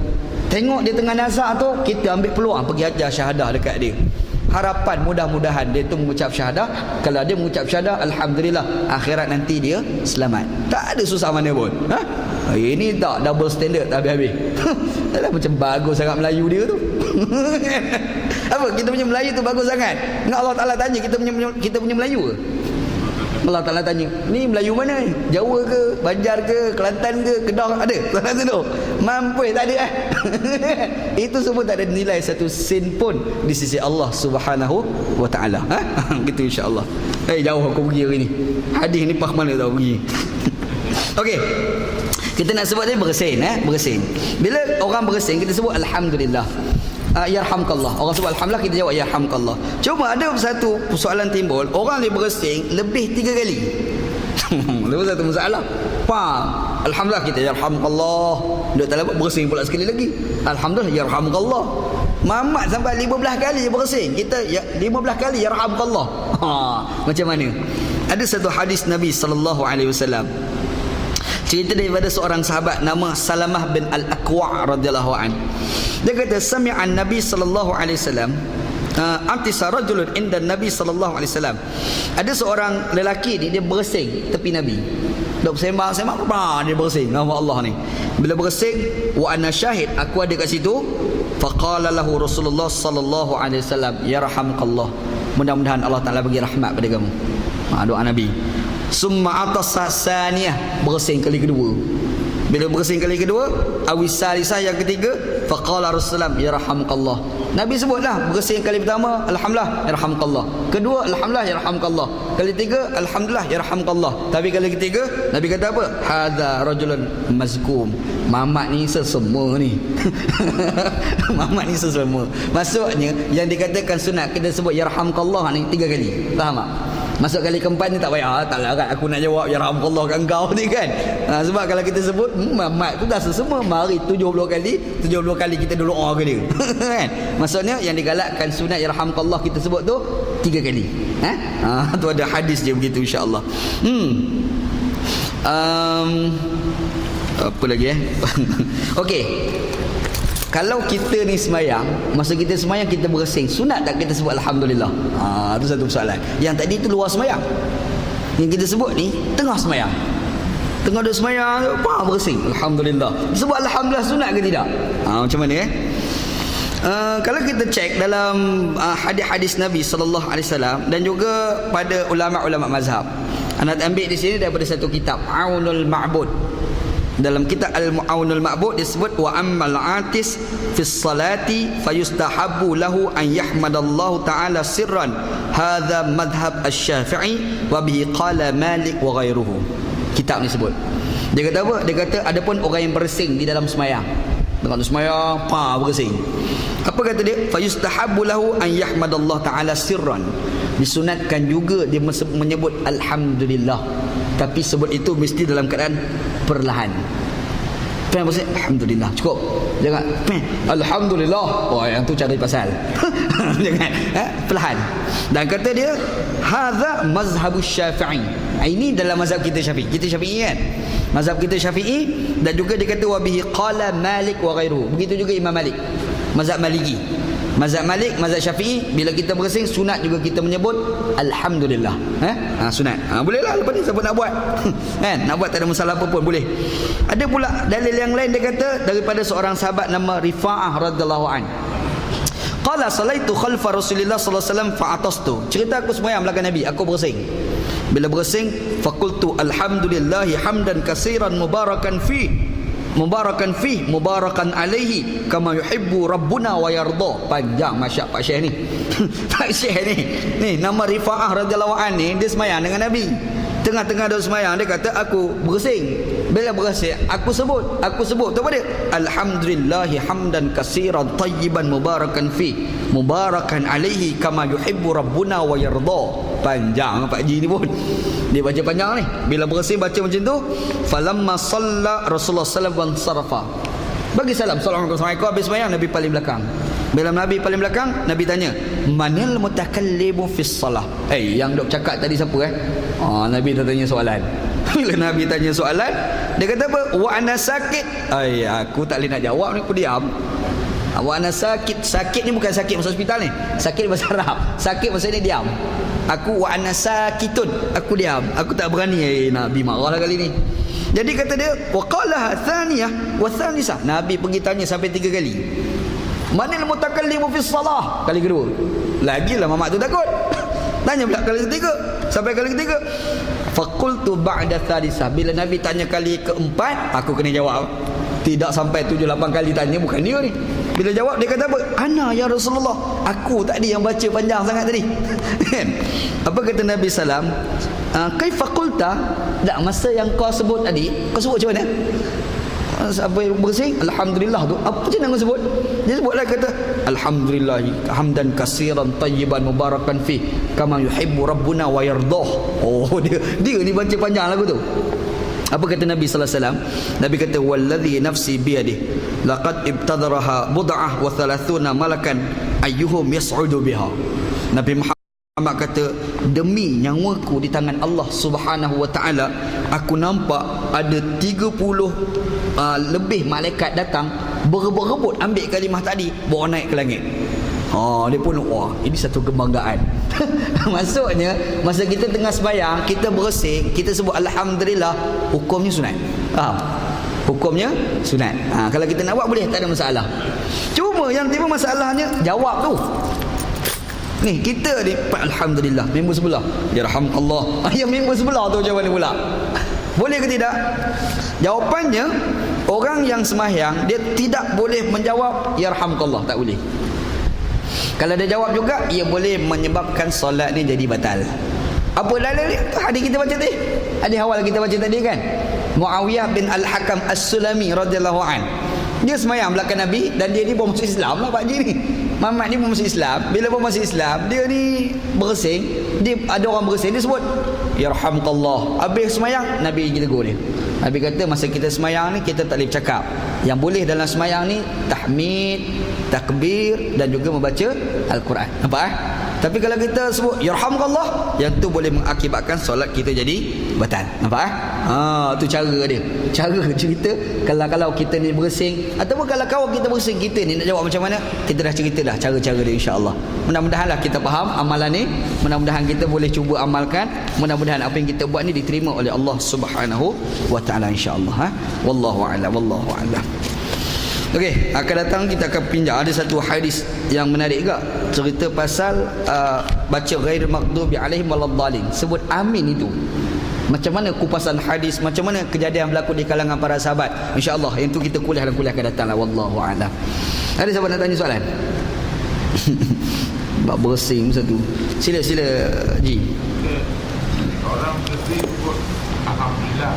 Tengok dia tengah nazak tu, kita ambil peluang pergi ajar syahadah dekat dia. Harapan mudah-mudahan dia tu mengucap syahadah. Kalau dia mengucap syahadah, alhamdulillah, akhirat nanti dia selamat. Tak ada susah mana pun. Ini tak double standard tak habis-habis. Taklah macam bagus sangat Melayu dia tu. Apa kita punya Melayu tu bagus sangat. Ingat Allah Taala tanya kita punya Melayu ke? Allah Taala tanya, ni Melayu mana ni? Jawa ke, Banjar ke, Kelantan ke, Kedah ada? Tak ada tu. Mampu tak ada Itu semua tak ada nilai satu sen pun di sisi Allah Subhanahu wa taala. Gitu insya-Allah. Jauh aku pergi hari ni. Hadis ni pah mana tahu pergi. Okey. Kita nak sebut tadi bersin bersin. Bila orang bersin kita sebut alhamdulillah. Yarhamkallah. Orang sebut alhamdulillah, kita jawab yarhamkallah. Cuma ada satu persoalan timbul, orang dia bersin lebih 3 kali. Lepas satu masalah. Faham? Alhamdulillah kita yarhamkallah. Duk tak dapat bersin pula sekali lagi. Alhamdulillah yarhamkallah. Mamat sampai 15 kali dia bersin. Kita 15 kali yarhamkallah. Macam mana? Ada satu hadis Nabi sallallahu alaihi wasallam. Cerita daripada seorang sahabat nama Salamah bin Al-Aqwa' radhiyallahu anhu. Dia kata sami'an Nabi sallallahu alaihi wasallam antisa rajulun inda Nabi sallallahu alaihi wasallam. Ada seorang lelaki ni dia bersing tepi Nabi. Dok sembang-sembang dia bersing nama Allah ni. Bila bersing wa ana syahid, aku ada kat situ. Faqala lahu Rasulullah sallallahu alaihi wasallam yarhamkallah. Mudah-mudahan Allah Taala bagi rahmat pada kamu. Doa Nabi. Summa atas saniyah, bersing kali kedua. Bila bersing kali kedua, awisalisah yang ketiga, faqala Rasulullah yarhamkallah. Nabi sebutlah bersing kali pertama alhamdulillah yarhamkallah. Kedua alhamdulillah yarhamkallah. Kali tiga alhamdulillah yarhamkallah. Tapi kali ketiga Nabi kata apa? Hadza rajulun mazkum. Mamat ni sesama ni. Mamat ni sesama. Maksudnya yang dikatakan sunat kita sebut yarhamkallah ni 3 kali. Faham tak? Masuk kali keempat ni tak payah. Tak lah kan aku nak jawab yarhamkallah kat engkau ni kan. Sebab kalau kita sebut mamat tu dah sesama, mari 70 kali kita doa ke dia. Kan? Maksudnya yang digalakkan sunat yarhamkallah kita sebut tu 3 kali. Tu ada hadis dia begitu insya-Allah. Apa lagi Okey. Kalau kita ni semayang, masa kita semayang kita bersing, sunat tak kita sebut alhamdulillah? Itu satu soalan. Yang tadi itu luar semayang. Yang kita sebut ni tengah semayang. Tengah duduk semayang, apa bersing? Alhamdulillah. Sebut alhamdulillah sunat ke tidak? Macam mana kalau kita cek dalam hadis-hadis Nabi sallallahu alaihi wasallam dan juga pada ulama-ulama mazhab. Anak ambil di sini daripada satu kitab Aunul Ma'bud. Dalam kitab Al-Mu'awnul Ma'bud disebut wa ammal atis fi salati fayustahabbu lahu an yahmadallahu ta'ala sirran. Hadza madhhab Asy-Syafi'i wa bihi qala Malik wa ghairuhu. Kitab ni sebut. Dia kata apa? Dia kata adapun orang yang bersing di dalam sembahyang. Tengah sembahyang, bersing. Apa kata dia? Fayustahabbu lahu an yahmadallahu ta'ala sirran. Disunatkan juga dia menyebut alhamdulillah. Tapi sebut itu mesti dalam keadaan perlahan. Maksudnya alhamdulillah cukup. Jangan alhamdulillah. Yang tu cari pasal. Jangan perlahan. Dan kata dia hadza mazhabus Syafi'i. Ini dalam mazhab kita Syafi'i. Kita Syafi'i kan? Mazhab kita Syafi'i dan juga dia kata wa bihi qala Malik wa ghairuhu. Begitu juga Imam Malik. Mazhab Maliki. Mazhab Malik, mazhab Syafi'i, bila kita bersing sunat juga kita menyebut alhamdulillah. Sunat. Bolehlah lepas ni siapa nak buat. Kan? Nak buat tak ada masalah apa pun boleh. Ada pula dalil yang lain dia kata daripada seorang sahabat nama Rifa'ah radhiyallahu an. Qala salaitu khalfa Rasulillah sallallahu alaihi wasallam fa'atastu. Cerita aku sembahyang belakang Nabi, aku bersing. Bila bersing, faqultu alhamdulillahi hamdan katsiran mubarakan fi. Mubarakan alaihi kama yuhibbu rabbuna wa yarda. Panjang masya Pak Syekh ni. Pak Syekh ni nama Rifa'ah radhiyallahu anhu ni dia sembahyang dengan Nabi. Tengah-tengah dia semayang, dia kata aku bersin. Bila bersin, aku sebut tu apa dia? Alhamdulillahi hamdan katsiran tayyiban mubarakan fi mubarakan alaihi kama yuhibbu rabbuna wa yarda. Panjang Pak Ji ni pun. Dia baca panjang ni. Bila bersin baca macam tu, falamma salla Rasulullah sallallahu alaihi wasallam bagi salam. Assalamualaikum. Habis semayang, Nabi paling belakang. Bila Nabi paling belakang, Nabi tanya, manal mutakallimu fis salah? Yang dok cakap tadi siapa Nabi dah tanya soalan. Bila Nabi tanya soalan, dia kata apa? Wa ana sakit. Aku tak boleh nak jawab ni, aku diam. Wa ana sakit. Sakit ni bukan sakit masuk hospital ni. Sakit bahasa Arab. Sakit maksudnya diam. Aku wa ana sakitun. Aku diam. Aku tak berani. Nabi marahlah kali ni. Jadi kata dia, wa qala thaniyah wa thanisa. Nabi pergi tanya sampai 3 kali. Manil mutakallimu fis salah? Kali kedua. Lagilah mamak tu takut. Tanya pula kali ketiga. Sampai kali ketiga. Faqultu ba'da thalisa. Bila Nabi tanya kali keempat, aku kena jawab. Tidak sampai 7-8 kali tanya, bukan dia ni. Bila jawab, dia kata apa? Ana ya Rasulullah. Aku tadi yang baca panjang sangat tadi. Apa kata Nabi salam? Kaifa qulta? Tak, masa yang kau sebut tadi, kau sebut macam mana? Apa yang bersih? Alhamdulillah tu. Apa je nak sebut? Dia sebutlah kata alhamdulillah hamdan katsiran tayyiban mubarakan fi kama yuhibbu rabbuna wa yardah. Dia ni baca panjang lagu tu. Apa kata Nabi sallallahu alaihi wasallam? Nabi kata wallazi nafsi biyadihi laqad ibtadaraha bud'ah wa 30 malakan ayyuhum yas'udu biha. Nabi Muhammad kata, demi nyawaku di tangan Allah Subhanahu wa taala, aku nampak ada 30 lebih malaikat datang berebut-rebut ambil kalimah tadi, bawa naik ke langit. Dia pun ini satu kebanggaan. Maksudnya masa kita tengah sembahyang, kita bersih, kita sebut alhamdulillah, hukumnya sunat. Faham? Hukumnya sunat. Kalau kita nak buat boleh, tak ada masalah. Cuma yang timbul masalahnya jawab tu. Ni kita ni alhamdulillah, minggu sebelah yarhamukallah. Yang minggu sebelah tu macam mana pula? Boleh ke tidak? Jawapannya, orang yang sembahyang dia tidak boleh menjawab yarhamukallah, tak boleh. Kalau dia jawab juga, ia boleh menyebabkan solat ni jadi batal. Apa dalil ni? Hadis kita baca tadi. Hadis awal kita baca tadi kan. Muawiyah bin Al-Hakam As-Sulami radhiyallahu an. Dia sembahyang belakang Nabi dan dia ni baru masuk Islam lah Pak Ji ni. Muhammad ni baru masuk Islam. Bila baru masuk Islam, dia ni bersing, dia ada orang bersing, dia sebut yarhamukallah. Habis sembahyang, Nabi tegur dia. Nabi kata masa kita sembahyang ni kita tak boleh bercakap. Yang boleh dalam sembahyang ni tahmid, takbir dan juga membaca Al-Quran. Nampak Tapi kalau kita sebut yarhamukallah, yang tu boleh mengakibatkan solat kita jadi batal. Nampak tu cara dia. Cara cerita kalau kita ni bersing, ataupun kalau kawan kita bersing, kita ni nak jawab macam mana, kita dah cerita dah cara-cara dia, insya-Allah. Mudah-mudahanlah kita faham amalan ni, mudah-mudahan kita boleh cuba amalkan, mudah-mudahan apa yang kita buat ni diterima oleh Allah Subhanahu wa taala, insya-Allah. Wallahu a'lam, wallahu a'lam. Okey, akan datang kita akan pinjam ada satu hadis yang menarik juga, cerita pasal baca ghairil maghdubi alaihim waladdallin. Sebut amin itu. Macam mana kupasan hadis, macam mana kejadian berlaku di kalangan para sahabat. Insya-Allah yang tu kita kuliah dalam kuliah akan datanglah, wallahu a'lam. Ada sahabat nak tanya soalan? Bab bersing satu. Sila Ji. Orang bersih sebut alhamdulillah.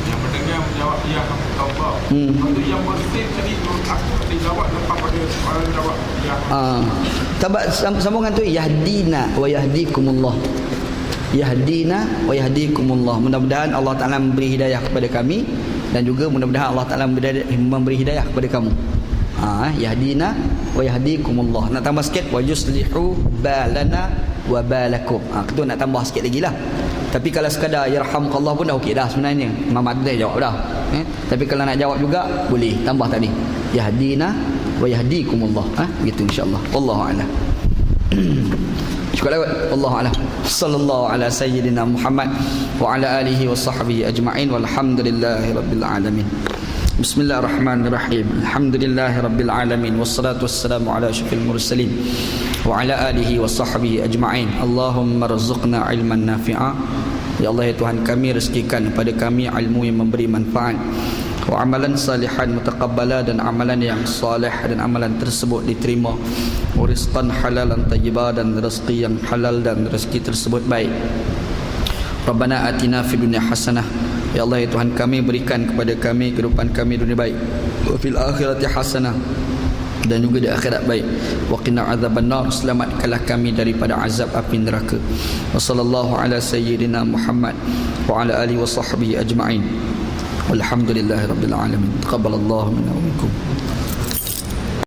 Yang mendengar menjawab ya alhamdulillah. Lepas tu yang bersih tadi tu aku dijawab lepas pada orang jawab ya. Tabat sambungan tu yahdina wa yahdikumullah. Yahdina wa yahdikumullah. Mudah-mudahan Allah Taala memberi hidayah kepada kami dan juga mudah-mudahan Allah Taala memberi hidayah kepada kamu. Yahdina wa yahdikumullah. Nak tambah sikit wa yuslihu balana wa balakum. Itu nak tambah sikit lagi lah. Tapi kalau sekadar yarhamukallah pun dah okey dah sebenarnya. Imam Adil jawab dah. Tapi kalau nak jawab juga boleh tambah tadi. Yahdina wa yahdikumullah. Begitu insya-Allah. Wallahu a'lam. Cukup lewat. Wallahu a'lam. Sallallahu ala sayyidina Muhammad wa ala alihi wa sahbihi ajma'in walhamdulillahi rabbil alamin. Bismillahirrahmanirrahim. Alhamdulillahi rabbil alamin wassalatu wassalamu ala asyrafil mursalin wa ala alihi wa sahbihi ajma'in. Allahumma rzuqna ilman nafi'a. Ya Allah ya Tuhan kami, rezekikan kepada kami ilmu yang memberi manfaat, wa amalan salihan mutaqabbala, dan amalan yang soleh dan amalan tersebut diterima, wa rizqan halalan tayyiba, dan rezeki yang halal dan rezeki tersebut baik, Rabbana atina fid dunya hasanah. Ya Allah, ya Tuhan kami, berikan kepada kami kehidupan kami dunia baik, wa fil akhirati hasanah, dan juga di akhirat baik. Wa qina adzabannar, selamatkanlah kami daripada azab api neraka. Wa sallallahu ala sayyidina Muhammad wa ala alihi wa sahbihi ajma'in. Walhamdulillahirabbil alamin. Taqabbalallahu minna wa minkum.